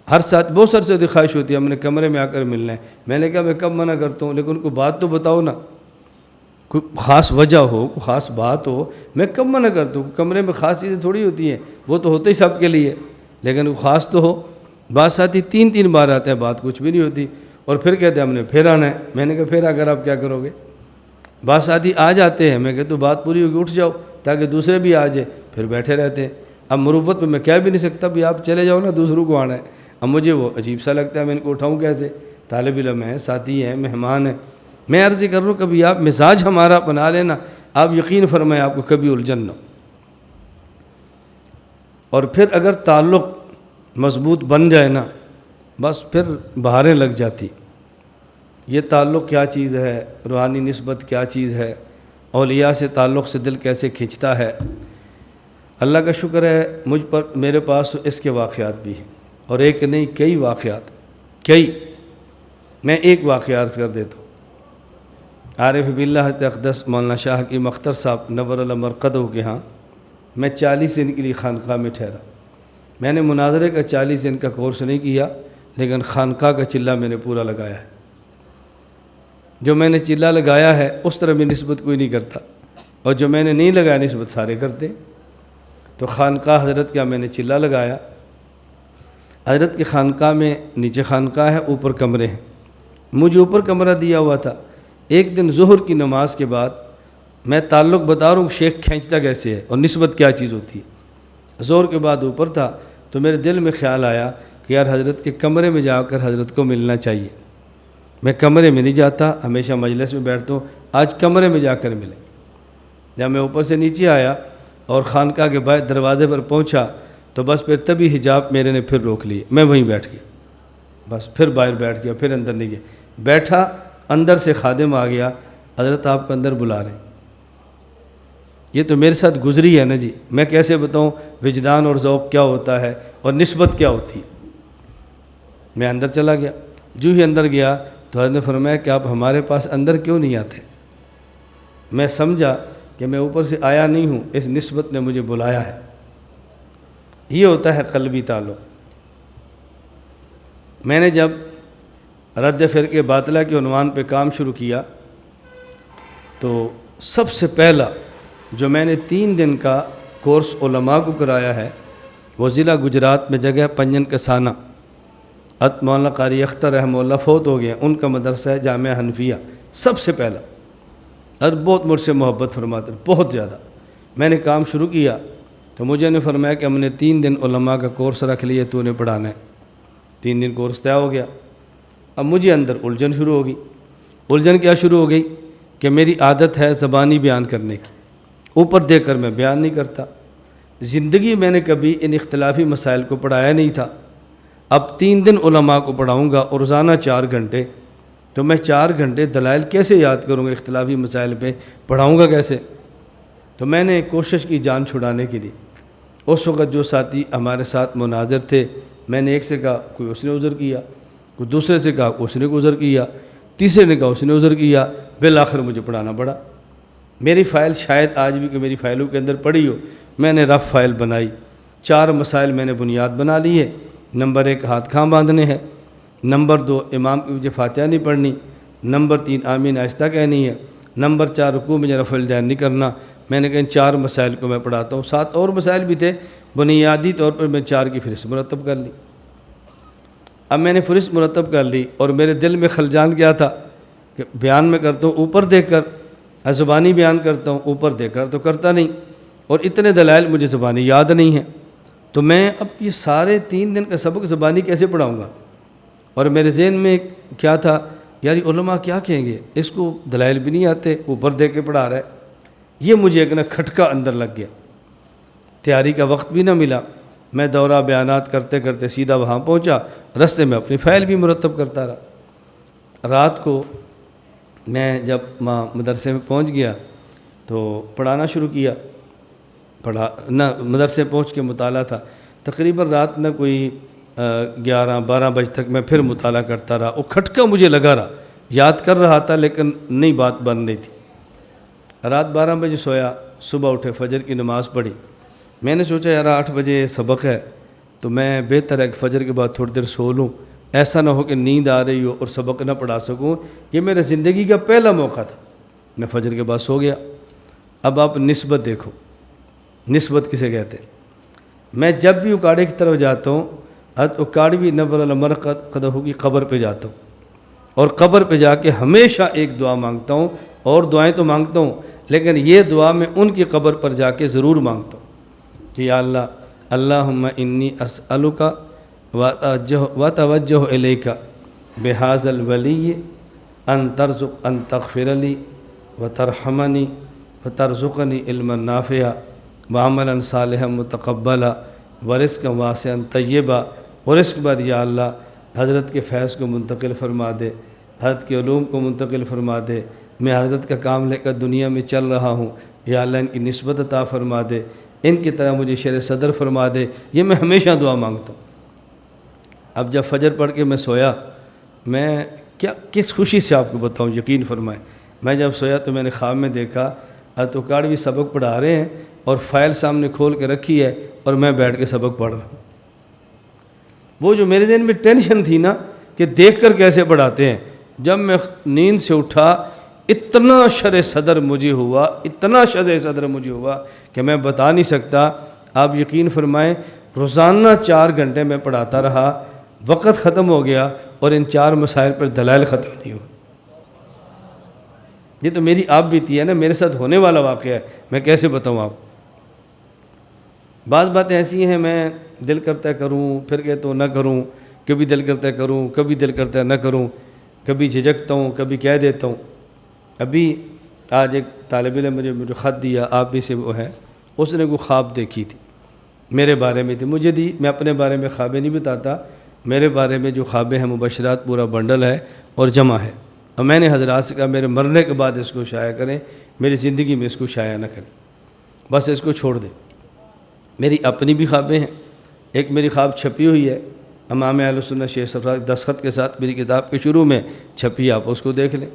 ہر ساتھ بہت سر سے خواہش ہوتی ہے ہم نے کمرے میں آ کر ملنا ہے، میں نے کہا میں کب منع کرتا ہوں، لیکن ان کو بات تو بتاؤ نا، کوئی خاص وجہ ہو، کوئی خاص بات ہو، میں کب منع کرتا ہوں؟ کمرے میں خاص چیزیں تھوڑی ہوتی ہیں، وہ تو ہوتے ہی سب کے لیے، لیکن وہ خاص تو ہو۔ بعض ساتھی 3 بار آتے ہیں، بات کچھ بھی نہیں ہوتی، اور پھر کہتے ہیں ہم نے پھر آنا ہے۔ میں نے کہا پھر آ کر آپ کیا کرو گے؟ بعض ساتھی آ جاتے ہیں، میں کہتا ہوں بات پوری ہوگی اٹھ جاؤ تاکہ دوسرے بھی آ جائے، پھر بیٹھے رہتے ہیں۔ اب مروت میں کہہ بھی نہیں سکتا بھی آپ چلے جاؤ نا، دوسروں کو آنا ہے۔ اب مجھے وہ عجیب سا لگتا ہے، میں ان کو اٹھاؤں کیسے؟ طالب علم ہیں، ساتھی ہیں، مہمان ہیں۔ میں عرض کر رہا ہوں کبھی آپ مزاج ہمارا بنا لینا، آپ یقین فرمائیں آپ کو کبھی الجھن نہ ہو۔ اور پھر اگر تعلق مضبوط بن جائے نا، بس پھر بہاریں لگ جاتی۔ یہ تعلق کیا چیز ہے، روحانی نسبت کیا چیز ہے، اولیاء سے تعلق سے دل کیسے کھنچتا ہے۔ اللہ کا شکر ہے مجھ پر، میرے پاس اس کے واقعات بھی ہیں، اور ایک نہیں کئی واقعات، کئی۔ میں ایک واقعہ عرض کر دیتا ہوں۔ عارف باللہ اقدس مولانا شاہ کی مختر صاحب نور اللہ مرقدہ کے ہاں میں 40 دن کے لیے خانقاہ میں ٹھہرا۔ میں نے مناظرے کا 40 دن کا کورس نہیں کیا، لیکن خانقاہ کا چلہ میں نے پورا لگایا ہے۔ جو میں نے چلہ لگایا ہے اس طرح میں نسبت کوئی نہیں کرتا، اور جو میں نے نہیں لگایا نسبت سارے کرتے۔ تو خانقاہ حضرت کا میں نے چلہ لگایا۔ حضرت کی خانقاہ میں نیچے خانقاہ ہے، اوپر کمرے ہیں۔ مجھے اوپر کمرہ دیا ہوا تھا۔ ایک دن ظہر کی نماز کے بعد میں تعلق بتا رہا ہوں شیخ کھینچتا کیسے ہے اور نسبت کیا چیز ہوتی ہے۔ ظہر کے بعد اوپر تھا تو میرے دل میں خیال آیا کہ یار حضرت کے کمرے میں جا کر حضرت کو ملنا چاہیے۔ میں کمرے میں نہیں جاتا، ہمیشہ مجلس میں بیٹھتا ہوں، آج کمرے میں جا کر ملے۔ جب میں اوپر سے نیچے آیا اور خانقاہ کے باہر دروازے پر پہنچا تو بس پھر تبھی حجاب میرے نے پھر روک لیے، میں وہیں بیٹھ گیا، بس پھر باہر بیٹھ گیا، پھر اندر نہیں گیا۔ بیٹھا، اندر سے خادم آ گیا، حضرت آپ کو اندر بلا رہے ہیں۔ یہ تو میرے ساتھ گزری ہے نا جی، میں کیسے بتاؤں وجدان اور ذوق کیا ہوتا ہے اور نسبت کیا ہوتی ہے۔ میں اندر چلا گیا، جو ہی اندر گیا تو حضرت نے فرمایا کہ آپ ہمارے پاس اندر کیوں نہیں آتے؟ میں سمجھا کہ میں اوپر سے آیا نہیں ہوں، اس نسبت نے مجھے بلایا ہے۔ یہ ہوتا ہے قلبی تعلق۔ میں نے جب رد فرقے باطلہ کے عنوان پہ کام شروع کیا تو سب سے پہلا جو میں نے 3 دن کا کورس علماء کو کرایا ہے وہ ضلع گجرات میں جگہ پنجن کسانہ، مولانا قاری اختر رحمہ اللہ فوت ہو گئے، ان کا مدرسہ ہے جامعہ حنفیہ۔ سب سے پہلا بہت مجھ سے محبت فرماتے، بہت زیادہ۔ میں نے کام شروع کیا تو مجھے نے فرمایا کہ ہم نے 3 دن علماء کا کورس رکھ لیا، تو نے پڑھانا ہے۔ 3 دن کورس طے ہو گیا۔ اب مجھے اندر الجھن شروع ہو گئی۔ الجھن کیا شروع ہو گئی کہ میری عادت ہے زبانی بیان کرنے کی، اوپر دیکھ کر میں بیان نہیں کرتا۔ زندگی میں نے کبھی ان اختلافی مسائل کو پڑھایا نہیں تھا، اب 3 دن علماء کو پڑھاؤں گا اور روزانہ 4 گھنٹے، تو میں 4 گھنٹے دلائل کیسے یاد کروں گا اختلافی مسائل پہ، پڑھاؤں گا کیسے؟ تو میں نے کوشش کی جان چھڑانے کے لیے۔ اس وقت جو ساتھی ہمارے ساتھ مناظر تھے، میں نے ایک سے کہا، کوئی اس نے عذر کیا، کوئی دوسرے سے کہا، اس نے عذر کیا، تیسرے نے کہا اس نے عذر کیا، بالآخر مجھے پڑھانا پڑا۔ میری فائل شاید آج بھی کہ میری فائلوں کے اندر پڑھی ہو، میں نے رف فائل بنائی، 4 مسائل میں نے بنیاد بنا لی ہے۔ نمبر 1 ہاتھ کھاں باندھنے ہیں، نمبر 2 امام کی مجھے فاتحہ نہیں پڑھنی، نمبر 3 آمین آہستہ کہنی ہے، نمبر 4 رکوع میں رفع الدین نہیں کرنا۔ میں نے کہا ان 4 مسائل کو میں پڑھاتا ہوں، 7 اور مسائل بھی تھے، بنیادی طور پر میں 4 کی فہرست مرتب کر لی۔ اب میں نے فہرست مرتب کر لی اور میرے دل میں خلجان کیا تھا کہ بیان میں کرتا ہوں اوپر دیکھ کر، زبانی بیان کرتا ہوں اوپر دیکھ کر تو کرتا نہیں، اور اتنے دلائل مجھے زبانی یاد نہیں ہیں، تو میں اب یہ سارے 3 دن کا سبق زبانی کیسے پڑھاؤں گا؟ اور میرے ذہن میں کیا تھا، یار یہ علماء کیا کہیں گے، اس کو دلائل بھی نہیں آتے، اوپر دیکھ کے پڑھا رہا ہے۔ یہ مجھے ایک کھٹکا اندر لگ گیا، تیاری کا وقت بھی نہ ملا۔ میں دورہ بیانات کرتے کرتے سیدھا وہاں پہنچا، رستے میں اپنی فائل بھی مرتب کرتا رہا۔ رات کو میں جب مدرسے میں پہنچ گیا تو پڑھانا شروع کیا، مدرسے پہنچ کے مطالعہ تھا، تقریباً رات نہ کوئی 11-12 بجے تک میں پھر مطالعہ کرتا رہا، وہ کھٹکا مجھے لگا رہا، یاد کر رہا تھا لیکن نئی بات بن رہی تھی۔ رات 12 بجے سویا، صبح اٹھے فجر کی نماز پڑھی۔ میں نے سوچا یار 8 بجے سبق ہے تو میں بہتر ہے کہ فجر کے بعد تھوڑی دیر سو لوں، ایسا نہ ہو کہ نیند آ رہی ہو اور سبق نہ پڑھا سکوں۔ یہ میرے زندگی کا پہلا موقع تھا، میں فجر کے بعد سو گیا۔ اب آپ نسبت دیکھو، نسبت کسے کہتے ہیں؟ میں جب بھی اکاڑے کی طرف جاتا ہوں، اکاڑوی نور المرقد قدہ کی قبر پہ جاتا ہوں، اور قبر پہ جا کے ہمیشہ ایک دعا مانگتا ہوں، اور دعائیں تو مانگتا ہوں لیکن یہ دعا میں ان کی قبر پر جا کے ضرور مانگتا ہوں کہ یا اللہ اللہم انی اسألک واتوجہ الیک بہذا الولی ان تغفر لی وترحمنی وترزقنی علما نافعا وعملا صالحا متقبلا ورزقا واسعا طیبا۔ اور اس کے بعد یا اللہ حضرت کے فیض کو منتقل فرما دے، حضرت کے علوم کو منتقل فرما دے، میں حضرت کا کام لے کر دنیا میں چل رہا ہوں، یا اللہ ان کی نسبت عطا فرما دے، ان کی طرح مجھے شرح صدر فرما دے۔ یہ میں ہمیشہ دعا مانگتا ہوں۔ اب جب فجر پڑھ کے میں سویا، میں کس خوشی سے آپ کو بتاؤں، یقین فرمائیں، میں جب سویا تو میں نے خواب میں دیکھا حضرت اکاڑوی سبق پڑھا رہے ہیں اور فائل سامنے کھول کے رکھی ہے اور میں بیٹھ کے سبق پڑھ رہا ہوں۔ وہ جو میرے ذہن میں ٹینشن تھی نا کہ دیکھ کر کیسے پڑھاتے ہیں، جب میں نیند سے اٹھا اتنا شرح صدر مجھے ہوا، اتنا شرح صدر مجھے ہوا کہ میں بتا نہیں سکتا۔ آپ یقین فرمائیں روزانہ 4 گھنٹے میں پڑھاتا رہا، وقت ختم ہو گیا اور ان 4 مسائل پر دلائل ختم نہیں ہوئے۔ یہ تو میری آپ بیتی ہے نا، میرے ساتھ ہونے والا واقعہ ہے، میں کیسے بتاؤں آپ۔ بعض باتیں ایسی ہیں میں دل کرتا ہے کروں، پھر کہتا ہوں نہ کروں، کبھی دل کرتا ہے کروں، کبھی دل کرتا ہے نہ کروں، کبھی جھجکتا ہوں، کبھی کہہ دیتا ہوں۔ ابھی آج ایک طالب علم مجھے خط دیا، آپ بھی سے وہ ہے، اس نے کوئی خواب دیکھی تھی میرے بارے میں تھی، مجھے دی، میں اپنے بارے میں خوابیں نہیں بتاتا، میرے بارے میں جو خوابیں ہیں مبشرات پورا بنڈل ہے اور جمع ہے، اور میں نے حضرات سے کہا میرے مرنے کے بعد اس کو شائع کریں، میری زندگی میں اس کو شائع نہ کریں، بس اس کو چھوڑ دیں۔ میری اپنی بھی خوابیں ہیں، ایک میری خواب چھپی ہوئی ہے امام اہل سنت شیخ سرفراز دستخط کے ساتھ میری کتاب کے شروع میں چھپی، آپ اس کو دیکھ لیں۔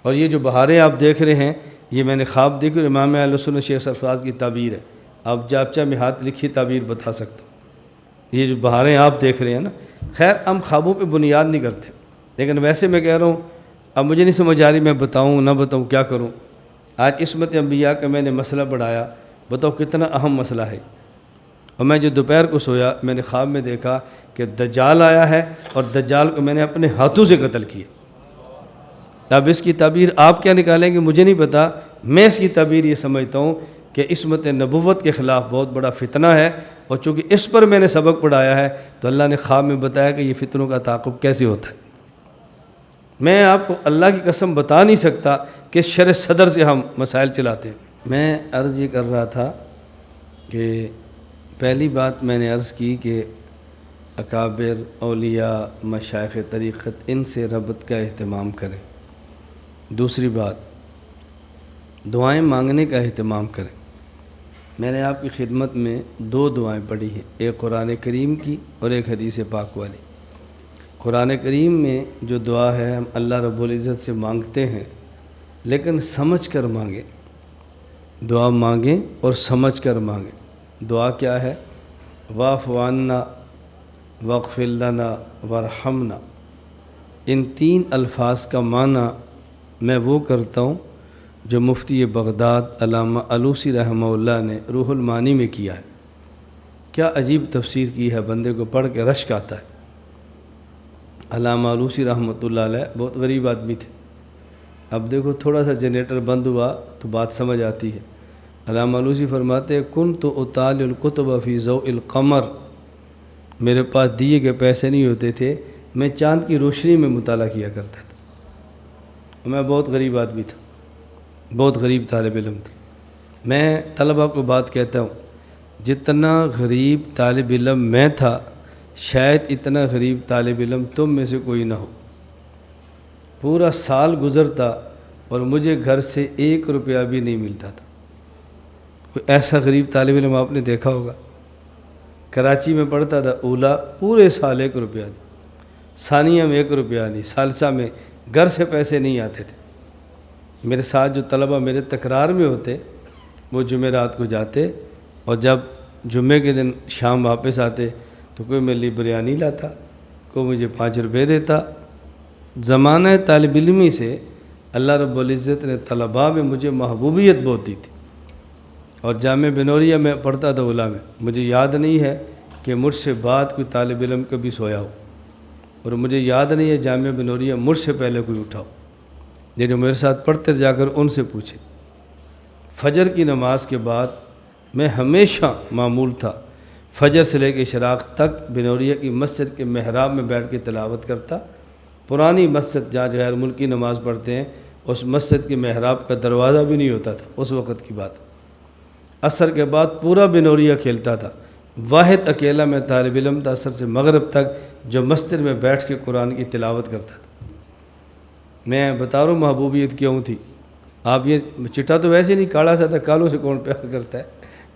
اور یہ جو بہاریں آپ دیکھ رہے ہیں یہ میں نے خواب دیکھی اور امام اہل سنت شیخ سرفراز کی تعبیر ہے، آپ جابچہ میں ہاتھ لکھی تعبیر بتا سکتا ہوں۔ یہ جو بہاریں آپ دیکھ رہے ہیں نا، خیر ہم خوابوں پہ بنیاد نہیں کرتے، لیکن ویسے میں کہہ رہا ہوں اب مجھے نہیں سمجھ آ رہی میں بتاؤں نہ بتاؤں کیا کروں۔ آج عصمت انبیاء کا میں نے مسئلہ پڑھایا، بتاؤ کتنا اہم مسئلہ ہے۔ اور میں جو دوپہر کو سویا میں نے خواب میں دیکھا کہ دجال آیا ہے اور دجال کو میں نے اپنے ہاتھوں سے قتل کیا۔ اب اس کی تعبیر آپ کیا نکالیں گے مجھے نہیں پتا، میں اس کی تعبیر یہ سمجھتا ہوں کہ عصمت نبوت کے خلاف بہت بڑا فتنہ ہے، اور چونکہ اس پر میں نے سبق پڑھایا ہے تو اللہ نے خواب میں بتایا کہ یہ فتنوں کا تعاقب کیسے ہوتا ہے۔ میں آپ کو اللہ کی قسم بتا نہیں سکتا کہ شرح صدر سے ہم مسائل چلاتے ہیں۔ میں عرض یہ کر رہا تھا کہ پہلی بات میں نے عرض کی کہ اکابر، اولیاء، مشائخ طریقت، ان سے ربط کا اہتمام کریں۔ دوسری بات، دعائیں مانگنے کا اہتمام کریں۔ میں نے آپ کی خدمت میں 2 دعائیں پڑھی ہیں، ایک قرآن کریم کی اور ایک حدیث پاک والی۔ قرآن کریم میں جو دعا ہے ہم اللہ رب العزت سے مانگتے ہیں، لیکن سمجھ کر مانگیں۔ دعا مانگیں اور سمجھ کر مانگیں۔ دعا کیا ہے؟ واعف عنا واغفر لنا وارحمنا۔ ان 3 الفاظ کا معنی میں وہ کرتا ہوں جو مفتی بغداد علامہ علوسی رحمہ اللہ نے روح المعانی میں کیا ہے۔ کیا عجیب تفسیر کی ہے، بندے کو پڑھ کے رشک آتا ہے۔ علامہ علوسی رحمۃ اللہ علیہ بہت غریب آدمی تھے۔ اب دیکھو تھوڑا سا جنریٹر بند ہوا تو بات سمجھ آتی ہے۔ علامہ علوسی فرماتے ہیں کنت اطالع الکتب فی ضوء القمر، میرے پاس دیے کے پیسے نہیں ہوتے تھے، میں چاند کی روشنی میں مطالعہ کیا کرتا تھا۔ میں بہت غریب آدمی تھا، بہت غریب طالب علم تھا۔ میں طلبہ کو بات کہتا ہوں، جتنا غریب طالب علم میں تھا شاید اتنا غریب طالب علم تم میں سے کوئی نہ ہو۔ پورا سال گزرتا اور مجھے گھر سے 1 روپیہ بھی نہیں ملتا تھا۔ کوئی ایسا غریب طالب علم آپ نے دیکھا ہوگا؟ کراچی میں پڑھتا تھا، اولا پورے سال 1 روپیہ نہیں، ثانیہ میں 1 روپیہ نہیں، ثالثہ میں گھر سے پیسے نہیں آتے تھے۔ میرے ساتھ جو طلبہ میرے تکرار میں ہوتے وہ جمعرات کو جاتے، اور جب جمعے کے دن شام واپس آتے تو کوئی میرے لیے بریانی لاتا، کوئی مجھے 5 روپے دیتا۔ زمانہ طالب علمی سے اللہ رب العزت نے طلباء میں مجھے محبوبیت بہت دی تھی، اور جامعہ بنوریہ میں پڑھتا تھا اولا میں۔ مجھے یاد نہیں ہے کہ مجھ سے بعد کوئی طالب علم کبھی سویا ہو، اور مجھے یاد نہیں ہے جامعہ بنوریہ مجھ سے پہلے کوئی اٹھا ہو۔ یہ جو میرے ساتھ پڑھتے جا کر ان سے پوچھے۔ فجر کی نماز کے بعد میں ہمیشہ معمول تھا فجر سے لے کے اشراق تک بنوریہ کی مسجد کے محراب میں بیٹھ کے تلاوت کرتا۔ پرانی مسجد جہاں غیر ملکی نماز پڑھتے ہیں، اس مسجد کے محراب کا دروازہ بھی نہیں ہوتا تھا اس وقت کی بات۔ عصر کے بعد پورا بنوریہ کھیلتا تھا، واحد اکیلا میں طالب علم تھا عصر سے مغرب تک جو مسجد میں بیٹھ کے قرآن کی تلاوت کرتا تھا۔ میں بتا رہا ہوں محبوبیت کیوں تھی۔ آپ یہ چٹا تو ویسے نہیں، کالا سا تھا، کالوں سے کون پیار کرتا ہے؟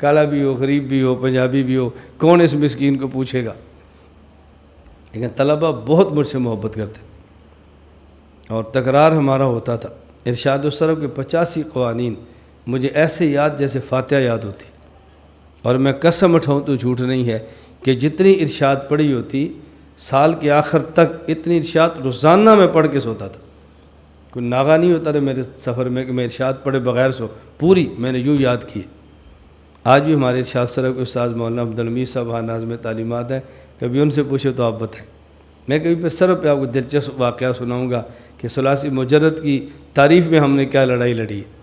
کالا بھی ہو، غریب بھی ہو، پنجابی بھی ہو، کون اس مسکین کو پوچھے گا؟ لیکن طلبہ بہت مجھ سے محبت کرتے اور تکرار ہمارا ہوتا تھا۔ ارشاد الصرف کے 85 قوانین مجھے ایسے یاد جیسے فاتحہ یاد ہوتی، اور میں قسم اٹھاؤں تو جھوٹ نہیں ہے کہ جتنی ارشاد پڑھی ہوتی سال کے آخر تک اتنی ارشاد روزانہ میں پڑھ کے سوتا تھا۔ کوئی ناغہ نہیں ہوتا تھا میرے سفر میں کہ میں ارشاد پڑھے بغیر سو، پوری میں نے یوں یاد کی۔ آج بھی ہمارے ارشاد صرف کے استاد مولانا عبدالحمید صاحب ہاں ناظم تعلیمات ہیں، کبھی ان سے پوچھے تو آپ بتائیں۔ میں کبھی پہ صرف پہ آپ کو دلچسپ واقعہ سناؤں گا کہ ثلاثی مجرد کی تعریف میں ہم نے کیا لڑائی لڑی ہے۔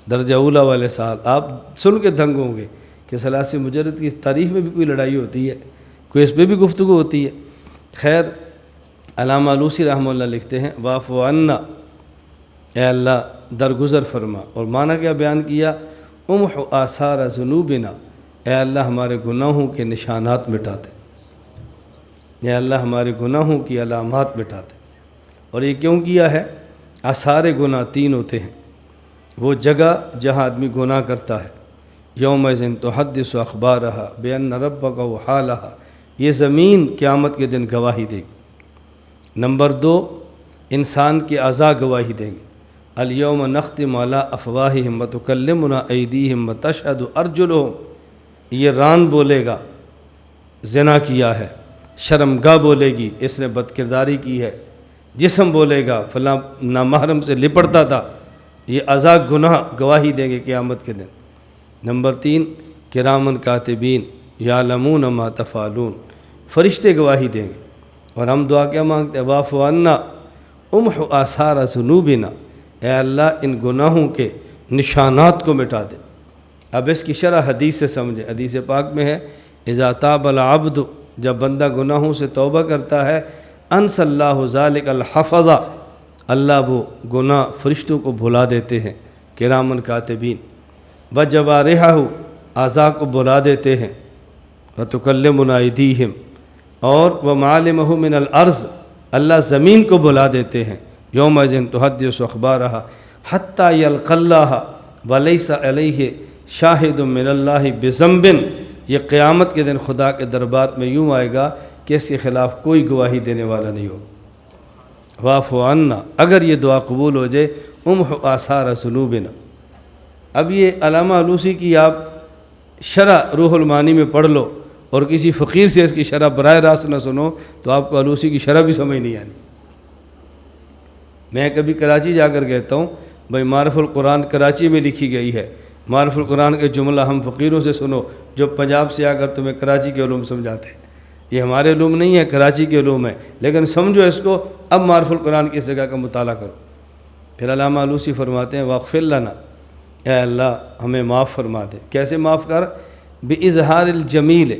درجہ اولا والے سال آپ سن کے دنگ ہوں گے کہ ثلاثی مجرد کی تعریف میں بھی کوئی لڑائی ہوتی ہے، کوئی اس پہ بھی گفتگو ہوتی ہے۔ خیر، علامہ علوسی رحمہ اللہ لکھتے ہیں واعف عنا، اے اللہ درگزر فرما، اور معنی کیا بیان کیا؟ امح آثار ذنوبنا، اے اللہ ہمارے گناہوں کے نشانات مٹا دے، اے اللہ ہمارے گناہوں کی علامات مٹا دے۔ اور یہ کیوں کیا ہے؟ آثار گناہ 3 ہوتے ہیں، وہ جگہ جہاں آدمی گناہ کرتا ہے، یومئذ تحدث اخبارہا بان ربک وحالہا، یہ زمین قیامت کے دن گواہی دے گی۔ نمبر 2، انسان کے اعضاء گواہی دیں گے، الیوم نختم علی افواہہم وتکلمنا ایدیہم وتشہد ارجلہم، یہ ران بولے گا زنا کیا ہے، شرمگاہ بولے گی اس نے بد کرداری کی ہے، جسم بولے گا فلاں نامحرم سے لپٹتا تھا، یہ اعضاء گناہ گواہی دیں گے قیامت کے دن۔ نمبر 3، کرامن کاتبین یعلمون ما تفعلون، فرشتے گواہی دیں گے۔ اور ہم دعا کیا مانگتے ہیں؟ واعف عنا امح آثار ذنوبنا، اے اللہ ان گناہوں کے نشانات کو مٹا دے۔ اب اس کی شرح حدیث سے سمجھیں۔ حدیث پاک میں ہے اذا تاب العبد، جب بندہ گناہوں سے توبہ کرتا ہے، انس اللہ ذالک الحفظہ، اللہ وہ گناہ فرشتوں کو بھلا دیتے ہیں، کرامن کاتبین، وجوارحہ، اعضاء کو بلا دیتے ہیں، وتکلمنا ایدیہم، اور ومعالمہ من الارض، اللہ زمین کو بلا دیتے ہیں، یومئذ تحدث اخبارہا حتی یلقی اللہ ولیس علیہ شاہد من اللہ بذنب، یہ قیامت کے دن خدا کے دربار میں یوں آئے گا کہ اس کے خلاف کوئی گواہی دینے والا نہیں ہوگا۔ واعف عنا، اگر یہ دعا قبول ہو جائے، امحو آثار ذنوبنا۔ اب یہ علامہ علوسی کی آپ شرح روح المعانی میں پڑھ لو اور کسی فقیر سے اس کی شرح براہ راست نہ سنو تو آپ کو علوسی کی شرح بھی سمجھ نہیں آنی۔ میں کبھی کراچی جا کر کہتا ہوں بھائی معرف القرآن کراچی میں لکھی گئی ہے، معرف القرآن کے جملہ ہم فقیروں سے سنو جو پنجاب سے آ کر تمہیں کراچی کے علوم سمجھاتے ہیں۔ یہ ہمارے علوم نہیں ہے، کراچی کے علوم ہے، لیکن سمجھو اس کو، اب معرف القرآن کی جگہ کا مطالعہ کرو۔ پھر علامہ علوسی فرماتے ہیں واغفر لنا، اے اللہ ہمیں معاف فرما دے۔ کیسے معاف کر؟ باظہار الجمیل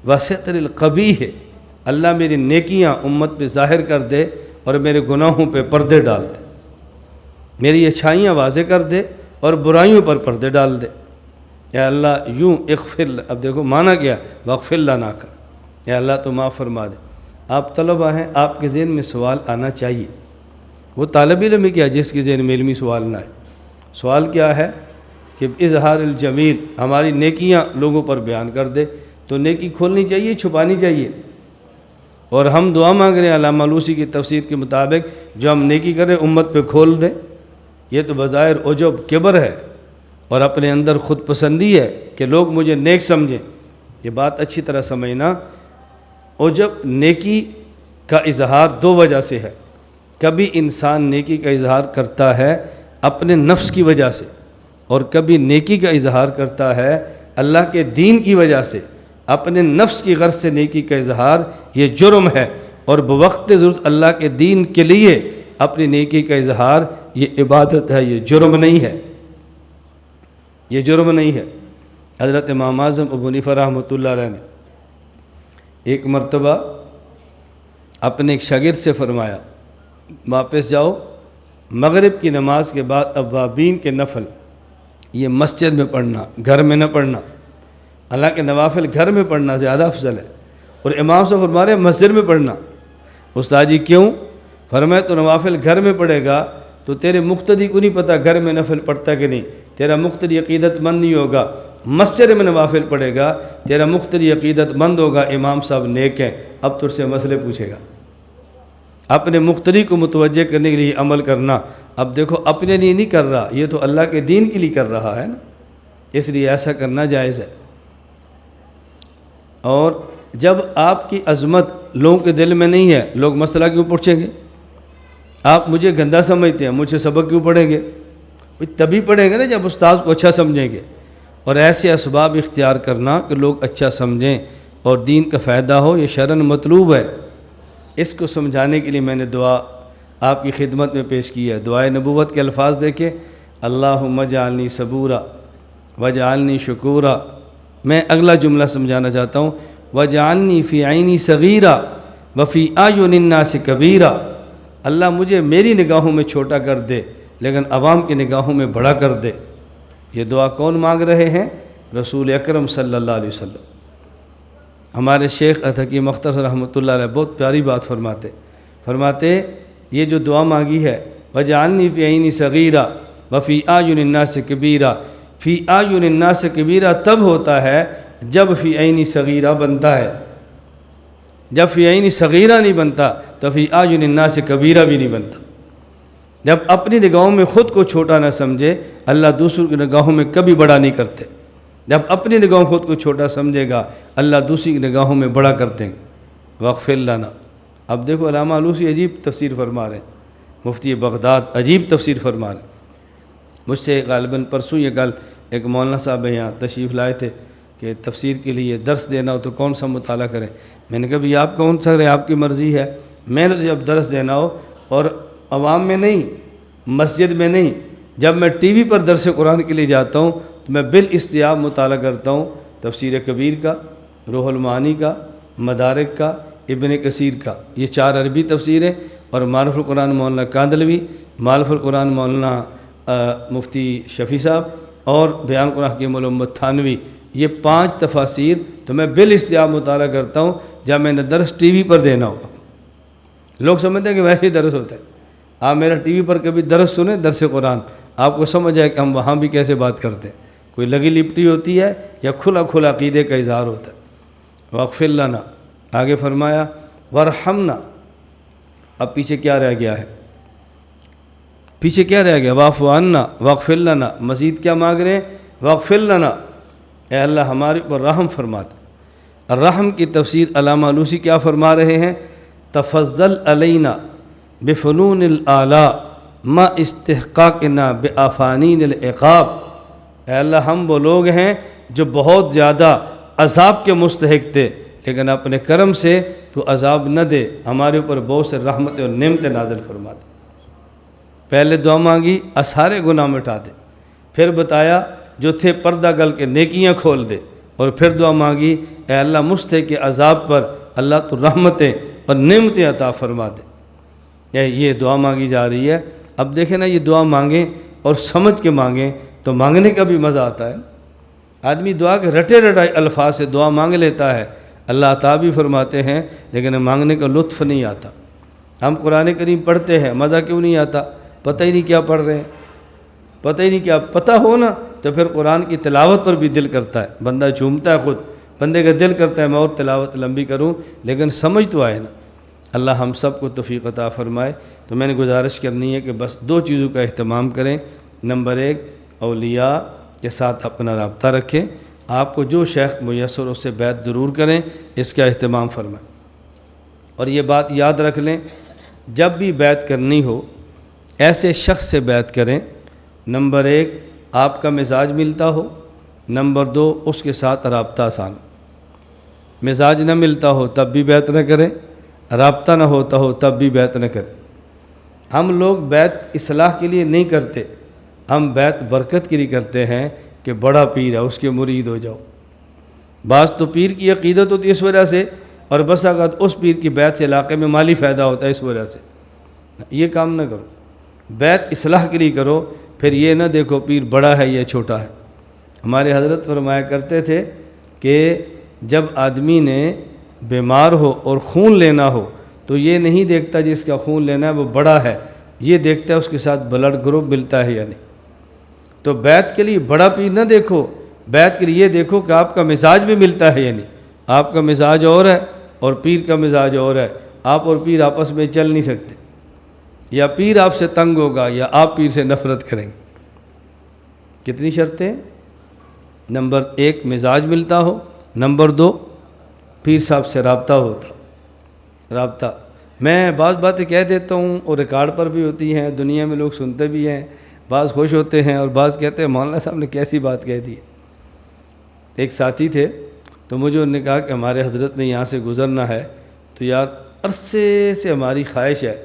وستر القبیح، اللہ میری نیکیاں امت پہ ظاہر کر دے اور میرے گناہوں پہ پردے ڈال دے، میری اچھائیاں واضح کر دے اور برائیوں پر پردے ڈال دے۔ اے اللہ یوں اغفر، اب دیکھو معنی کیا، واغفر لنا کا، اے اللہ تو معاف فرما دے۔ آپ طلبہ ہیں، آپ کے ذہن میں سوال آنا چاہیے۔ وہ طالب علم کیا جس کے ذہن میں علمی سوال نہ آئے؟ سوال کیا ہے کہ اظہار الجمیل، ہماری نیکیاں لوگوں پر بیان کر دے، تو نیکی کھولنی چاہیے، چھپانی چاہیے؟ اور ہم دعا مانگ رہے ہیں علامہ علوسی کی تفسیر کے مطابق جو ہم نیکی کریں امت پہ کھول دیں۔ یہ تو بظاہر عجب کبر ہے اور اپنے اندر خود پسندی ہے کہ لوگ مجھے نیک سمجھیں۔ یہ بات اچھی طرح سمجھنا، عجب نیکی کا اظہار دو وجہ سے ہے۔ کبھی انسان نیکی کا اظہار کرتا ہے اپنے نفس کی وجہ سے، اور کبھی نیکی کا اظہار کرتا ہے اللہ کے دین کی وجہ سے۔ اپنے نفس کی غرض سے نیکی کا اظہار یہ جرم ہے، اور بوقت ضرورت اللہ کے دین کے لیے اپنی نیکی کا اظہار یہ عبادت ہے، یہ جرم نہیں ہے، یہ جرم نہیں ہے۔ حضرت امام اعظم ابو حنیفہ رحمۃ اللہ علیہ نے ایک مرتبہ اپنے ایک شاگرد سے فرمایا واپس جاؤ، مغرب کی نماز کے بعد اوابین کے نفل یہ مسجد میں پڑھنا، گھر میں نہ پڑھنا۔ اللہ کے نوافل گھر میں پڑھنا زیادہ افضل ہے، اور امام سے فرما رہے مسجد میں پڑھنا۔ استاد جی کیوں؟ فرمایا تو نوافل گھر میں پڑھے گا تو تیرے مقتدی کو نہیں پتہ گھر میں نفل پڑھتا کہ نہیں، تیرا مقتدی عقیدت مند نہیں ہوگا۔ مسجد میں نوافل پڑھے گا، تیرا مقتدی عقیدت مند ہوگا، امام صاحب نیک ہیں، اب تجھ سے مسئلے پوچھے گا۔ اپنے مقتدی کو متوجہ کرنے کے لیے عمل کرنا، اب دیکھو اپنے لیے نہیں کر رہا، یہ تو اللہ کے دین کے لیے کر رہا ہے نا، اس لیے ایسا کرنا جائز ہے۔ اور جب آپ کی عظمت لوگوں کے دل میں نہیں ہے، لوگ مسئلہ کیوں پوچھیں گے؟ آپ مجھے گندا سمجھتے ہیں، مجھ سے سبق کیوں پڑھیں گے؟ تبھی پڑھیں گے نا جب استاذ کو اچھا سمجھیں گے۔ اور ایسے اسباب اختیار کرنا کہ لوگ اچھا سمجھیں اور دین کا فائدہ ہو، یہ شرعاً مطلوب ہے۔ اس کو سمجھانے کے لیے میں نے دعا آپ کی خدمت میں پیش کی ہے۔ دعائے نبوت کے الفاظ دیکھیں، اللہم اجعلنی صبورا وجعلنی شکورا۔ میں اگلا جملہ سمجھانا چاہتا ہوں، وجعلنی فی عینی صغیرا وفی اعین الناس کبیرا۔ اللہ مجھے میری نگاہوں میں چھوٹا کر دے لیکن عوام کی نگاہوں میں بڑا کر دے۔ یہ دعا کون مانگ رہے ہیں؟ رسول اکرم صلی اللہ علیہ وسلم۔ ہمارے شیخ حکیم اختر رحمۃ اللہ علیہ بہت پیاری بات فرماتے یہ جو دعا مانگی ہے، وجعلنی فی عینی صغیرا وفی اعین الناس کبیرا، فی اعین الناس کبیرا تب ہوتا ہے جب فی عینی صغیرہ بنتا ہے۔ جب فی عینی صغیرہ نہیں بنتا تو فی اعین الناس کبیرہ بھی نہیں بنتا۔ جب اپنی نگاہوں میں خود کو چھوٹا نہ سمجھے، اللہ دوسروں کی نگاہوں میں کبھی بڑا نہیں کرتے۔ جب اپنی نگاہوں خود کو چھوٹا سمجھے گا، اللہ دوسری کی نگاہوں میں بڑا کرتے ہیں۔ واغفر لنا۔ اب دیکھو علامہ علوسی عجیب تفسیر فرما رہے ہیں، مفتی بغداد عجیب تفسیر فرما رہے ہیں۔ مجھ سے غالباً پرسوں یہ کل ایک مولانا صاحب یہاں تشریف لائے تھے کہ تفسیر کے لیے درس دینا ہو تو کون سا مطالعہ کریں۔ میں نے کہا بھی آپ کون سا کریں، آپ کی مرضی ہے۔ میں نے تو جب درس دینا ہو اور عوام میں نہیں، مسجد میں نہیں، جب میں ٹی وی پر درس قرآن کے لیے جاتا ہوں تو میں بالاستیاب مطالعہ کرتا ہوں تفسیر کبیر کا، روح المعانی کا، مدارک کا، ابن کثیر کا، یہ 4 عربی تفسیریں، اور معرف القرآن مولانا کاندلوی، معرف القرآن مولانا مفتی شفیع صاحب، اور بیان قرآن حکیم الامت تھانوی، یہ 5 تفاسیر تو میں بالاستیاء مطالعہ کرتا ہوں جب میں نے درس ٹی وی پر دینا ہوگا۔ لوگ سمجھتے ہیں کہ ویسے ہی درس ہوتا ہے، آپ میرا ٹی وی پر کبھی درس سنیں، درس قرآن، آپ کو سمجھ آئے کہ ہم وہاں بھی کیسے بات کرتے ہیں، کوئی لگی لپٹی ہوتی ہے یا کھلا کھلا عقیدے کا اظہار ہوتا ہے۔ واغفر لنا، آگے فرمایا ورحمنا، اب پیچھے کیا رہ گیا ہے؟ پیچھے کیا رہ گیا؟ واعف عنا واغفر لنا، مزید کیا مانگ رہے ہیں؟ واغفر لنا، اے اللہ ہمارے اوپر رحم فرما دے۔ الرحم کی تفسیر علامہ علوسی کیا فرما رہے ہیں؟ تفضل علینا بفنون الاعلیٰ ما استحقاقنا بآفانین العقاب، اے اللہ ہم وہ لوگ ہیں جو بہت زیادہ عذاب کے مستحق تھے، لیکن اپنے کرم سے تو عذاب نہ دے، ہمارے اوپر بہت سے رحمت اور نعمت نازل فرما دے۔ پہلے دعا مانگی سارے گناہ مٹا دے، پھر بتایا جو تھے پردہ گل کے نیکیاں کھول دے، اور پھر دعا مانگی اے اللہ مستحق کے عذاب پر اللہ تو رحمتیں اور نعمتیں عطا فرما دے۔ یہ دعا مانگی جا رہی ہے۔ اب دیکھیں نا، یہ دعا مانگیں اور سمجھ کے مانگیں تو مانگنے کا بھی مزہ آتا ہے۔ آدمی دعا کے رٹے رٹائے الفاظ سے دعا مانگ لیتا ہے، اللہ عطا بھی فرماتے ہیں، لیکن مانگنے کا لطف نہیں آتا۔ ہم قرآن کریم پڑھتے ہیں، مزہ کیوں نہیں آتا؟ پتہ ہی نہیں کیا پڑھ رہے ہیں، پتہ ہی نہیں کیا، پتہ ہو نا تو پھر قرآن کی تلاوت پر بھی دل کرتا ہے، بندہ جھومتا ہے، خود بندے کا دل کرتا ہے میں اور تلاوت لمبی کروں، لیکن سمجھ تو آئے نا۔ اللہ ہم سب کو توفیق عطا فرمائے۔ تو میں نے گزارش کرنی ہے کہ بس 2 چیزوں کا اہتمام کریں۔ نمبر 1، اولیاء کے ساتھ اپنا رابطہ رکھیں، آپ کو جو شیخ میسر اس سے بیعت ضرور کریں، اس کا اہتمام فرمائیں۔ اور یہ بات یاد رکھ لیں، جب بھی بیعت کرنی ہو ایسے شخص سے بیعت کریں، نمبر 1 آپ کا مزاج ملتا ہو، نمبر 2 اس کے ساتھ رابطہ آسان۔ مزاج نہ ملتا ہو تب بھی بیعت نہ کریں، رابطہ نہ ہوتا ہو تب بھی بیعت نہ کریں۔ ہم لوگ بیعت اصلاح کے لیے نہیں کرتے، ہم بیعت برکت کے لیے کرتے ہیں کہ بڑا پیر ہے اس کے مرید ہو جاؤ۔ بعض تو پیر کی عقیدت ہوتی ہے اس وجہ سے، اور بس اگر اس پیر کی بیعت سے علاقے میں مالی فائدہ ہوتا ہے اس وجہ سے۔ یہ کام نہ کرو، بیعت اصلاح کے لیے کرو، پھر یہ نہ دیکھو پیر بڑا ہے یا چھوٹا ہے۔ ہمارے حضرت فرمایا کرتے تھے کہ جب آدمی نے بیمار ہو اور خون لینا ہو تو یہ نہیں دیکھتا جس کا خون لینا ہے وہ بڑا ہے، یہ دیکھتا ہے اس کے ساتھ بلڈ گروپ ملتا ہے یا نہیں۔ تو بیعت کے لیے بڑا پیر نہ دیکھو، بیعت کے لیے یہ دیکھو کہ آپ کا مزاج بھی ملتا ہے یا نہیں۔ آپ کا مزاج اور ہے اور پیر کا مزاج اور ہے، آپ اور پیر آپس میں چل نہیں سکتے، یا پیر آپ سے تنگ ہوگا یا آپ پیر سے نفرت کریں گے۔ کتنی شرطیں؟ نمبر 1 مزاج ملتا ہو، نمبر 2 پیر صاحب سے رابطہ ہوتا۔ رابطہ میں بعض باتیں کہہ دیتا ہوں اور ریکارڈ پر بھی ہوتی ہیں، دنیا میں لوگ سنتے بھی ہیں، بعض خوش ہوتے ہیں اور بعض کہتے ہیں مولانا صاحب نے کیسی بات کہہ دی۔ ایک ساتھی تھے تو مجھے انہوں نے کہا کہ ہمارے حضرت نے یہاں سے گزرنا ہے، تو یار عرصے سے ہماری خواہش ہے،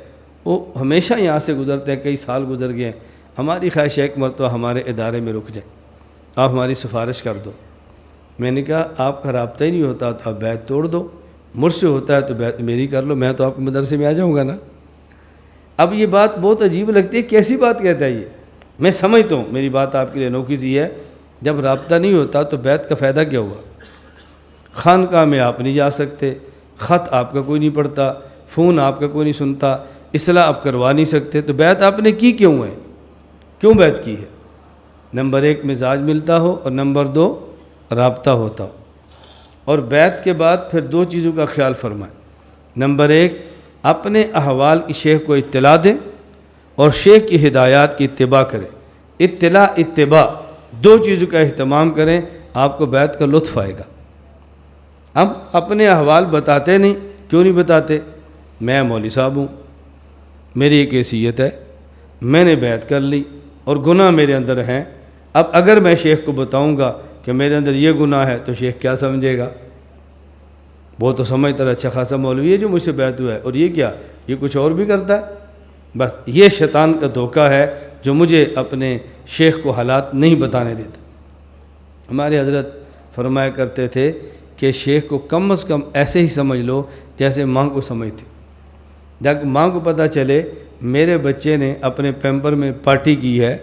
وہ ہمیشہ یہاں سے گزرتے ہیں، کئی سال گزر گئے ہیں، ہماری خواہش ہے ایک مرتبہ ہمارے ادارے میں رک جائیں، آپ ہماری سفارش کر دو۔ میں نے کہا آپ کا رابطہ ہی نہیں ہوتا تو آپ بیعت توڑ دو، مجھ سے ہوتا ہے تو بیعت میری کر لو، میں تو آپ کے مدرسے میں آ جاؤں گا نا۔ اب یہ بات بہت عجیب لگتی ہے، کیسی بات کہتا ہے یہ؟ میں سمجھتا ہوں میری بات آپ کے لیے انوکھی سی ہے، جب رابطہ نہیں ہوتا تو بیعت کا فائدہ کیا ہوا؟ خانقاہ میں آپ نہیں جا سکتے، خط آپ کا کوئی نہیں پڑھتا، فون آپ کا کوئی نہیں سنتا، اصلاح آپ کروا نہیں سکتے، تو بیعت آپ نے کی کیوں ہے؟ کیوں بیعت کی ہے؟ نمبر 1 مزاج ملتا ہو اور نمبر 2 رابطہ ہوتا ہو۔ اور بیعت کے بعد پھر 2 چیزوں کا خیال فرمائیں۔ نمبر 1 اپنے احوال کی شیخ کو اطلاع دیں اور شیخ کی ہدایات کی اتباع کریں۔ اطلاع اتباع 2 چیزوں کا اہتمام کریں، آپ کو بیعت کا لطف آئے گا۔ ہم اپنے احوال بتاتے نہیں، کیوں نہیں بتاتے؟ میں مولوی صاحب ہوں، میری ایک حیثیت ہے، میں نے بیعت کر لی اور گناہ میرے اندر ہیں، اب اگر میں شیخ کو بتاؤں گا کہ میرے اندر یہ گناہ ہے تو شیخ کیا سمجھے گا؟ وہ تو سمجھتا ہے اچھا خاصا مولوی ہے جو مجھ سے بیعت ہوا ہے، اور یہ کیا، یہ کچھ اور بھی کرتا ہے۔ بس یہ شیطان کا دھوکہ ہے جو مجھے اپنے شیخ کو حالات نہیں بتانے دیتا۔ ہمارے حضرت فرمایا کرتے تھے کہ شیخ کو کم از کم ایسے ہی سمجھ لو جیسے ماں کو سمجھتے۔ جب ماں کو پتہ چلے میرے بچے نے اپنے پیمپر میں پارٹی کی ہے،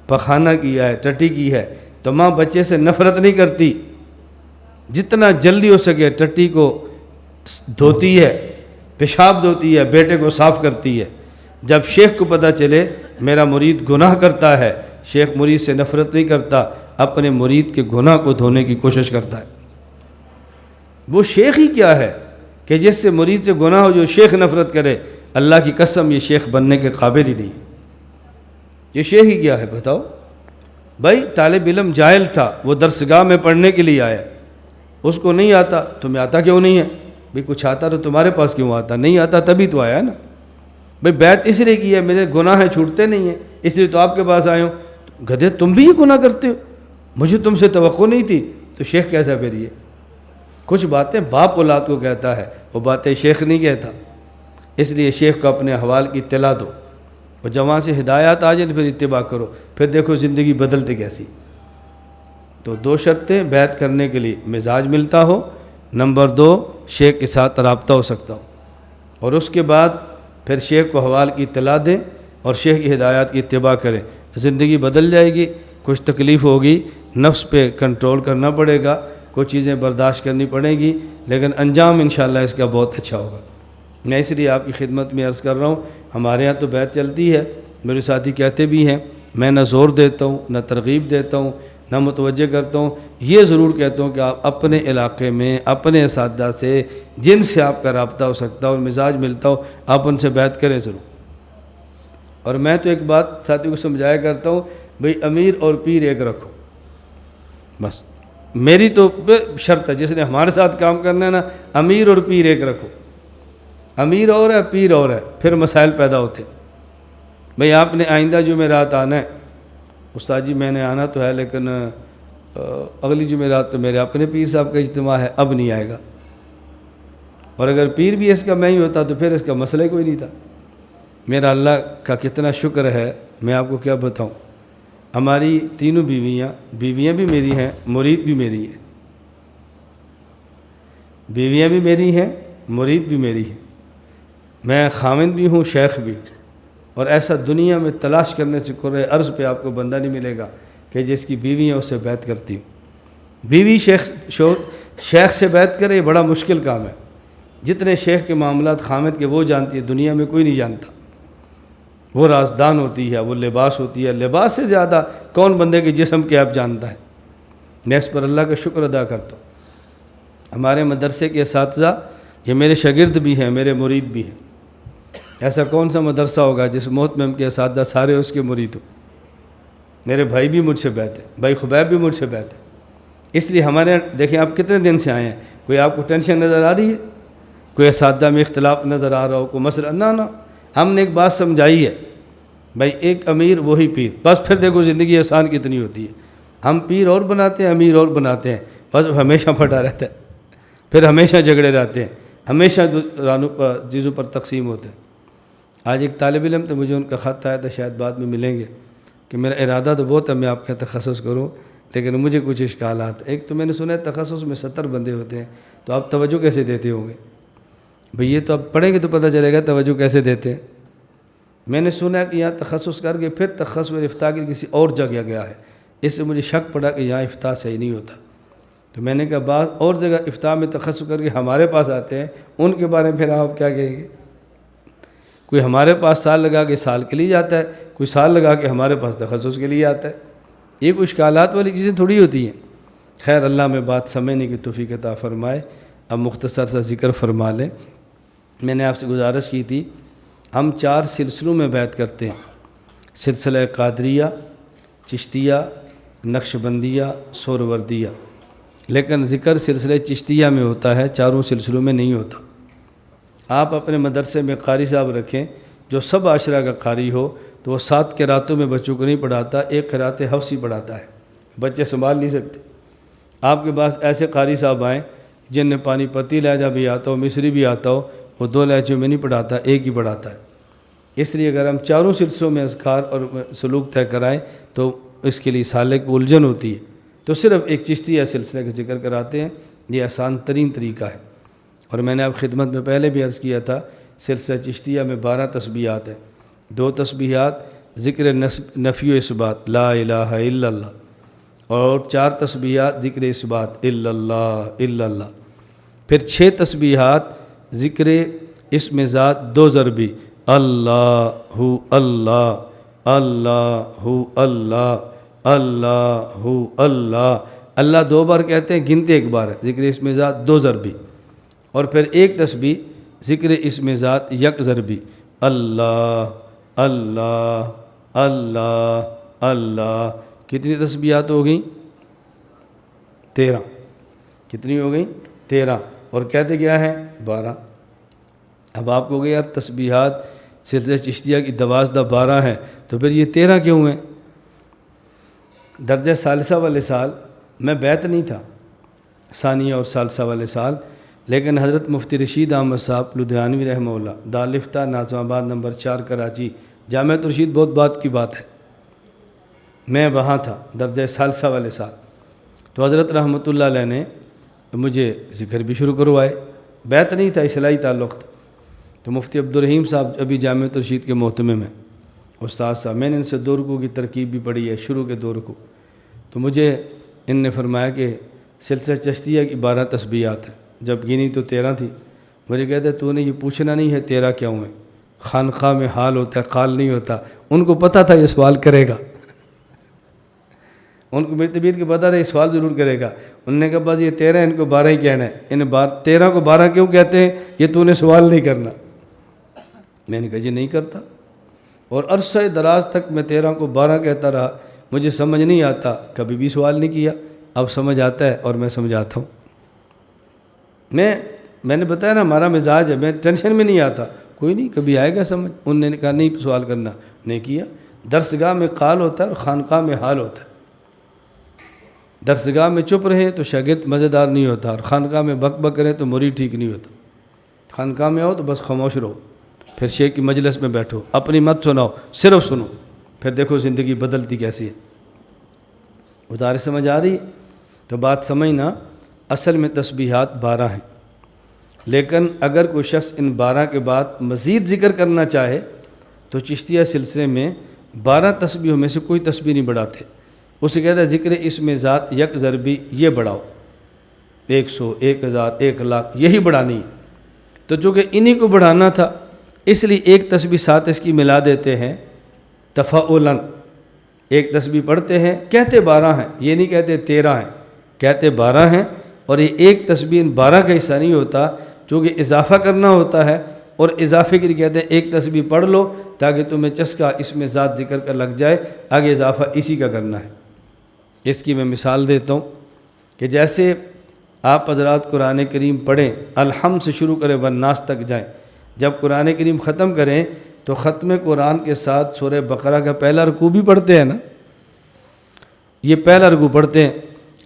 پخانہ کیا ہے، ٹٹی کی ہے، تو ماں بچے سے نفرت نہیں کرتی، جتنا جلدی ہو سکے ٹٹی کو دھوتی ہے، پیشاب دھوتی ہے، بیٹے کو صاف کرتی ہے۔ جب شیخ کو پتہ چلے میرا مرید گناہ کرتا ہے، شیخ مرید سے نفرت نہیں کرتا، اپنے مرید کے گناہ کو دھونے کی کوشش کرتا ہے۔ وہ شیخ ہی کیا ہے کہ جس سے مرید سے گناہ ہو جو شیخ نفرت کرے، اللہ کی قسم یہ شیخ بننے کے قابل ہی نہیں۔ یہ شیخ ہی کیا ہے بتاؤ؟ بھائی طالب علم جاہل تھا، وہ درسگاہ میں پڑھنے کے لیے آیا، اس کو نہیں آتا، تمہیں آتا کیوں نہیں ہے؟ بھئی کچھ آتا تو تمہارے پاس کیوں آتا؟ نہیں آتا تبھی تو آیا نا۔ بھئی بیعت اس لیے کی ہے میرے گناہ چھوٹتے نہیں ہیں، اس لیے تو آپ کے پاس آئے ہوں۔ گدھے تم بھی یہ گناہ کرتے ہو، مجھے تم سے توقع نہیں تھی۔ تو شیخ کیسا پھر یہ؟ کچھ باتیں باپ اولاد کو کہتا ہے، وہ باتیں شیخ نہیں کہتا۔ اس لیے شیخ کو اپنے احوال کی اطلاع دو، اور جب وہاں سے ہدایات آ جائیں تو پھر اتباع کرو، پھر دیکھو زندگی بدلتے کیسی۔ تو 2 شرطیں بیعت کرنے کے لیے: مزاج ملتا ہو، نمبر 2 شیخ کے ساتھ رابطہ ہو سکتا ہو، اور اس کے بعد پھر شیخ کو احوال کی اطلاع دیں اور شیخ کی ہدایات کی اتباع کریں۔ زندگی بدل جائے گی، کچھ تکلیف ہوگی، نفس پہ کنٹرول کرنا پڑے گا، کچھ چیزیں برداشت کرنی پڑیں گی، لیکن انجام انشاءاللہ اس کا بہت اچھا ہوگا۔ میں اس لیے آپ کی خدمت میں عرض کر رہا ہوں، ہمارے ہاں تو بیعت چلتی ہے، میرے ساتھی کہتے بھی ہیں، میں نہ زور دیتا ہوں، نہ ترغیب دیتا ہوں، نہ متوجہ کرتا ہوں، یہ ضرور کہتا ہوں کہ آپ اپنے علاقے میں اپنے اساتذہ سے جن سے آپ کا رابطہ ہو سکتا ہو اور مزاج ملتا ہو، آپ ان سے بیعت کریں ضرور۔ اور میں تو ایک بات ساتھی کو سمجھایا کرتا ہوں، بھئی امیر اور پیر ایک رکھو، بس میری تو شرط ہے، جس نے ہمارے ساتھ کام کرنا ہے نا، امیر اور پیر ایک رکھو۔ امیر اور ہے، پیر اور ہے، پھر مسائل پیدا ہوتے ہیں۔ بھئی آپ نے آئندہ جمعرات آنا ہے، استاد جی میں نے آنا تو ہے لیکن اگلی جمعرات تو میرے اپنے پیر صاحب کا اجتماع ہے، اب نہیں آئے گا۔ اور اگر پیر بھی اس کا میں ہی ہوتا تو پھر اس کا مسئلہ کوئی نہیں تھا۔ میرا اللہ کا کتنا شکر ہے، میں آپ کو کیا بتاؤں۔ ہماری تینوں بیویاں بھی میری ہیں، مرید بھی میری ہے، بیویاں بھی میری ہیں، مرید بھی میری ہے، میں خاوند بھی ہوں، شیخ بھی ہوں۔ اور ایسا دنیا میں تلاش کرنے سے کرے عرض پہ آپ کو بندہ نہیں ملے گا کہ جس کی بیوی ہے اس سے بیعت کرتی ہوں۔ بیوی شیخ سے بیعت کرے، یہ بڑا مشکل کام ہے۔ جتنے شیخ کے معاملات خامد کے وہ جانتی ہے، دنیا میں کوئی نہیں جانتا۔ وہ رازدان ہوتی ہے، وہ لباس ہوتی ہے، لباس سے زیادہ کون بندے کے جسم کے آپ جانتا ہے۔ میں اس پر اللہ کا شکر ادا کرتا ہوں۔ ہمارے مدرسے کے اساتذہ یہ میرے شاگرد بھی ہیں، میرے مرید بھی ہیں۔ ایسا کون سا مدرسہ ہوگا جس محتمم کے اساتذہ سارے اس کے مرید ہوں۔ میرے بھائی بھی مجھ سے بیعت ہے، بھائی خبیب بھی مجھ سے بیعت ہے۔ اس لیے ہمارے دیکھیں آپ کتنے دن سے آئے ہیں، کوئی آپ کو ٹینشن نظر آ رہی ہے؟ کوئی اساتذہ میں اختلاف نظر آ رہا ہو، کوئی مسئلہ؟ نہ ہم نے ایک بات سمجھائی ہے، بھائی ایک امیر وہی پیر، بس پھر دیکھو زندگی آسان کتنی ہوتی ہے۔ ہم پیر اور بناتے ہیں، امیر اور بناتے ہیں، بس ہمیشہ پھٹا رہتا ہے، پھر ہمیشہ جھگڑے رہتے ہیں، ہمیشہ چیزوں پر تقسیم ہوتے ہیں۔ آج ایک طالب علم تو مجھے ان کا خط آیا تھا، شاید بعد میں ملیں گے، کہ میرا ارادہ تو بہت ہے میں آپ کا تخصص کروں، لیکن مجھے کچھ اشکالات۔ ایک تو میں نے سنا ہے تخصص میں 70 بندے ہوتے ہیں، تو آپ توجہ کیسے دیتے ہوں گے؟ بھئی یہ تو آپ پڑھیں گے تو پتہ چلے گا توجہ کیسے دیتے ہیں۔ میں نے سنا ہے کہ یہاں تخصص کر کے پھر تخصص میں افتاء کے کسی اور جگہ گیا ہے، اس سے مجھے شک پڑا کہ یہاں افتاء صحیح نہیں ہوتا۔ تو میں نے کہا بعض اور جگہ افتاء میں تخصص کر کے ہمارے پاس آتے ہیں، ان کے بارے میں پھر آپ کیا کہیں گے؟ کوئی ہمارے پاس سال لگا کے سال کے لیے جاتا ہے، کوئی سال لگا کے ہمارے پاس تخصص کے لیے آتا ہے۔ یہ کوئی اشکالات والی چیزیں تھوڑی ہوتی ہیں۔ خیر اللہ میں بات سمجھنے کی توفیق عطا فرمائے۔ اب مختصر سا ذکر فرما لیں۔ میں نے آپ سے گزارش کی تھی، ہم 4 سلسلوں میں بیعت کرتے ہیں: سلسلہ قادریہ، چشتیہ، نقشبندیہ، سہروردیہ۔ لیکن ذکر سلسلہ چشتیہ میں ہوتا ہے، چاروں سلسلوں میں نہیں ہوتا۔ آپ اپنے مدرسے میں قاری صاحب رکھیں جو سب عشرہ کا قاری ہو، تو وہ 7 قراتوں میں بچوں کو نہیں پڑھاتا، 1 قرات حفظ ہی پڑھاتا ہے، بچے سنبھال نہیں سکتے۔ آپ کے پاس ایسے قاری صاحب آئیں جن نے پانی پتی لہجہ بھی آتا ہو، مصری بھی آتا ہو، وہ 2 لہجوں میں نہیں پڑھاتا، 1 ہی پڑھاتا ہے۔ اس لیے اگر ہم چاروں سلسلوں میں اذکار اور سلوک طے کرائیں تو اس کے لیے سالے کو الجھن ہوتی ہے، تو صرف ایک چشتیہ سلسلے کا ذکر کراتے ہیں، یہ آسان ترین طریقہ ہے۔ اور میں نے اب خدمت میں پہلے بھی عرض کیا تھا، سلسلہ چشتیہ میں 12 تسبیحات ہیں، 2 تسبیحات ذکر نفی و اثبات لا الہ الا اللہ، اور 4 تسبیحات ذکر اثبات الا اللہ الا اللہ، پھر 6 تسبیحات ذکر اسم ذات 2 ضربی اللہ اللہ اللہ اللہ اللہ اللہ، اللہ 2 بار کہتے ہیں، گنتے 1 بار ہے، ذکر اسم ذات 2 ضربی، اور پھر 1 تسبیح ذکر اسم ذات 1 ضربی اللہ اللہ اللہ اللہ۔ کتنی تسبیحات ہو گئیں؟ 13۔ کتنی ہو گئیں؟ 13، اور کہتے کیا ہے؟ 12۔ اب آپ کو گئے یار تسبیحات سلسلہ چشتیہ کی 12 ہیں، تو پھر یہ 13 کیوں ہیں؟ درجہ ثالثہ والے سال میں بیعت نہیں تھا، ثانیہ اور ثالثہ والے سال، لیکن حضرت مفتی رشید احمد صاحب لدھیانوی رحمہ اللہ، دارالفتہ ناظم آباد نمبر 4 کراچی، جامعۃ الرشید، بہت بات کی بات ہے، میں وہاں تھا درجہ ثالثہ والے سال، تو حضرت رحمۃ اللہ علیہ نے مجھے ذکر بھی شروع کروائے، بیعت نہیں تھا، اصلاحی تعلق تھا، تو مفتی عبدالرحیم صاحب ابھی جامعۃ الرشید کے محتمم ہیں، استاد صاحب، میں نے ان سے 2 رکوع کی ترکیب بھی پڑھی ہے، شروع کے 2 رکوع، تو مجھے ان نے فرمایا کہ سلسلہ چشتیہ کی 12 تسبیحات ہیں، جب گنی تو 13 تھی، مجھے کہتے تو نے یہ پوچھنا نہیں ہے 13 کیوں ہے، خانقاہ میں حال ہوتا ہے، قال نہیں ہوتا، ان کو پتہ تھا یہ سوال کرے گا، ان کو میری طبیعت کے پتہ تھا یہ سوال ضرور کرے گا، انہوں نے کہا بس یہ 13 ان کو 12 ہی کہنا ہے، ان 13 کو 12 کیوں کہتے ہیں، یہ تو نے سوال نہیں کرنا، میں نے کہا یہ نہیں کرتا، اور عرصہ دراز تک میں 13 کو 12 کہتا رہا، مجھے سمجھ نہیں آتا، کبھی بھی سوال نہیں کیا، اب سمجھ آتا ہے اور میں سمجھاتا ہوں، میں نے بتایا نا ہمارا مزاج ہے، میں ٹینشن میں نہیں آتا، کوئی نہیں کبھی آئے گا سمجھ، انہوں نے کہا نہیں سوال کرنا، نہیں کیا۔ درسگاہ میں قال ہوتا ہے اور خانقاہ میں حال ہوتا ہے، درسگاہ میں چپ رہے تو شاگرد مزیدار نہیں ہوتا، اور خانقاہ میں بک بک کرے تو مرید ٹھیک نہیں ہوتا، خانقاہ میں آؤ تو بس خاموش رہو، پھر شیخ کی مجلس میں بیٹھو، اپنی مت سناؤ، صرف سنو، پھر دیکھو زندگی بدلتی کیسی ہے۔ ادارے سمجھ آ رہی ہے؟ تو بات سمجھنا، اصل میں تسبیحات 12 ہیں، لیکن اگر کوئی شخص ان 12 کے بعد مزید ذکر کرنا چاہے تو چشتیہ سلسلے میں 12 تسبیحوں میں سے کوئی تسبیح نہیں بڑھاتے، اسے کہتا ہے ذکر اسم ذات 1 ضربی، یہ بڑھاؤ، 100 1000 1 لاکھ یہی بڑھانی ہے، تو چونکہ انہی کو بڑھانا تھا اس لیے 1 تسبیح ساتھ اس کی ملا دیتے ہیں تفاعلاً، 1 تسبیح پڑھتے ہیں، کہتے 12 ہیں، یہ نہیں کہتے 13 ہیں، کہتے 12 ہیں، اور یہ 1 تسبیح ان 12 کا حصہ نہیں ہوتا، چونکہ اضافہ کرنا ہوتا ہے، اور اضافے کے لیے کہتے ہیں 1 تسبیح پڑھ لو تاکہ تمہیں چسکا اس میں ذات ذکر کا لگ جائے، آگے اضافہ اسی کا کرنا ہے۔ اس کی میں مثال دیتا ہوں کہ جیسے آپ حضرات قرآن کریم پڑھیں، الحمد سے شروع کریں والناس تک جائیں، جب قرآن کریم ختم کریں تو ختم قرآن کے ساتھ سورہ بقرہ کا پہلا رکوع بھی پڑھتے ہیں نا، یہ پہلا رکوع پڑھتے ہیں۔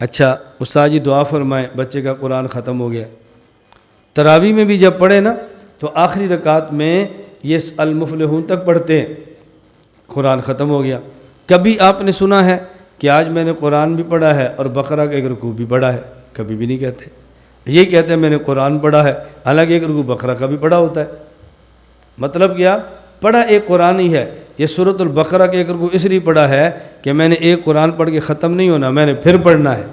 اچھا استاد جی دعا فرمائیں، بچے کا قرآن ختم ہو گیا۔ تراویح میں بھی جب پڑھے نا تو آخری رکعت میں یہ المفلحون تک پڑھتے ہیں، قرآن ختم ہو گیا۔ کبھی آپ نے سنا ہے کہ آج میں نے قرآن بھی پڑھا ہے اور بقرہ کا 1 رکوع بھی پڑھا ہے؟ کبھی بھی نہیں کہتے، یہ کہتے ہیں میں نے قرآن پڑھا ہے، حالانکہ 1 رکوع بقرہ کا بھی پڑھا ہوتا ہے۔ مطلب کیا؟ پڑھا ایک قرآن ہی ہے، یہ سورۃ البقرہ کے 1 رکوع اس لیے پڑھا ہے کہ میں نے ایک قرآن پڑھ کے ختم نہیں ہونا، میں نے پھر پڑھنا ہے۔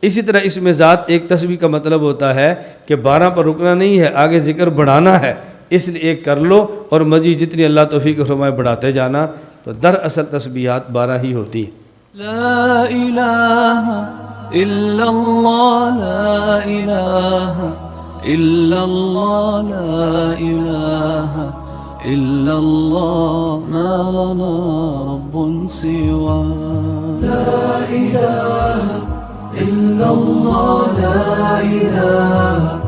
اسی طرح اس میں ذات 1 تسبیح کا مطلب ہوتا ہے کہ 12 پر رکنا نہیں ہے، آگے ذکر بڑھانا ہے، اس لیے 1 کر لو اور مزید جتنی اللہ توفیق فرمائے بڑھاتے جانا، تو دراصل تسبیحات 12 ہی ہوتی ہیں۔ لا الہ الا اللہ، لا الہ الا اللہ، لا الہ الا اللہ، ما لنا رب سوا۔ لا الہ الا اللہ، لا الہ